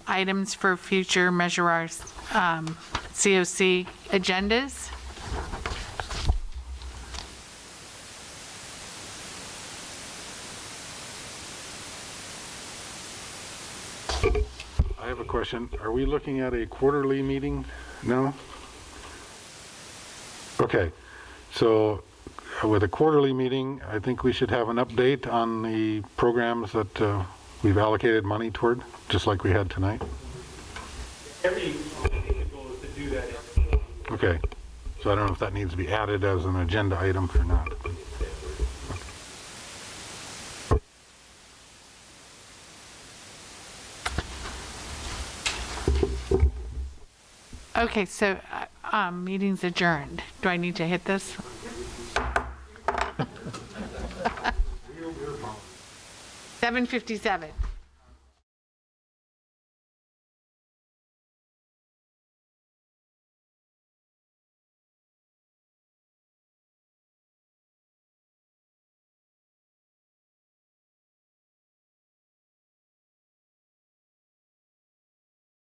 items for future Measure R COC agendas? I have a question. Are we looking at a quarterly meeting now? Okay, so with a quarterly meeting, I think we should have an update on the programs that we've allocated money toward, just like we had tonight. Every goal is to do that. Okay, so I don't know if that needs to be added as an agenda item or not. Okay, so meeting's adjourned. Do I need to hit this? 7:57.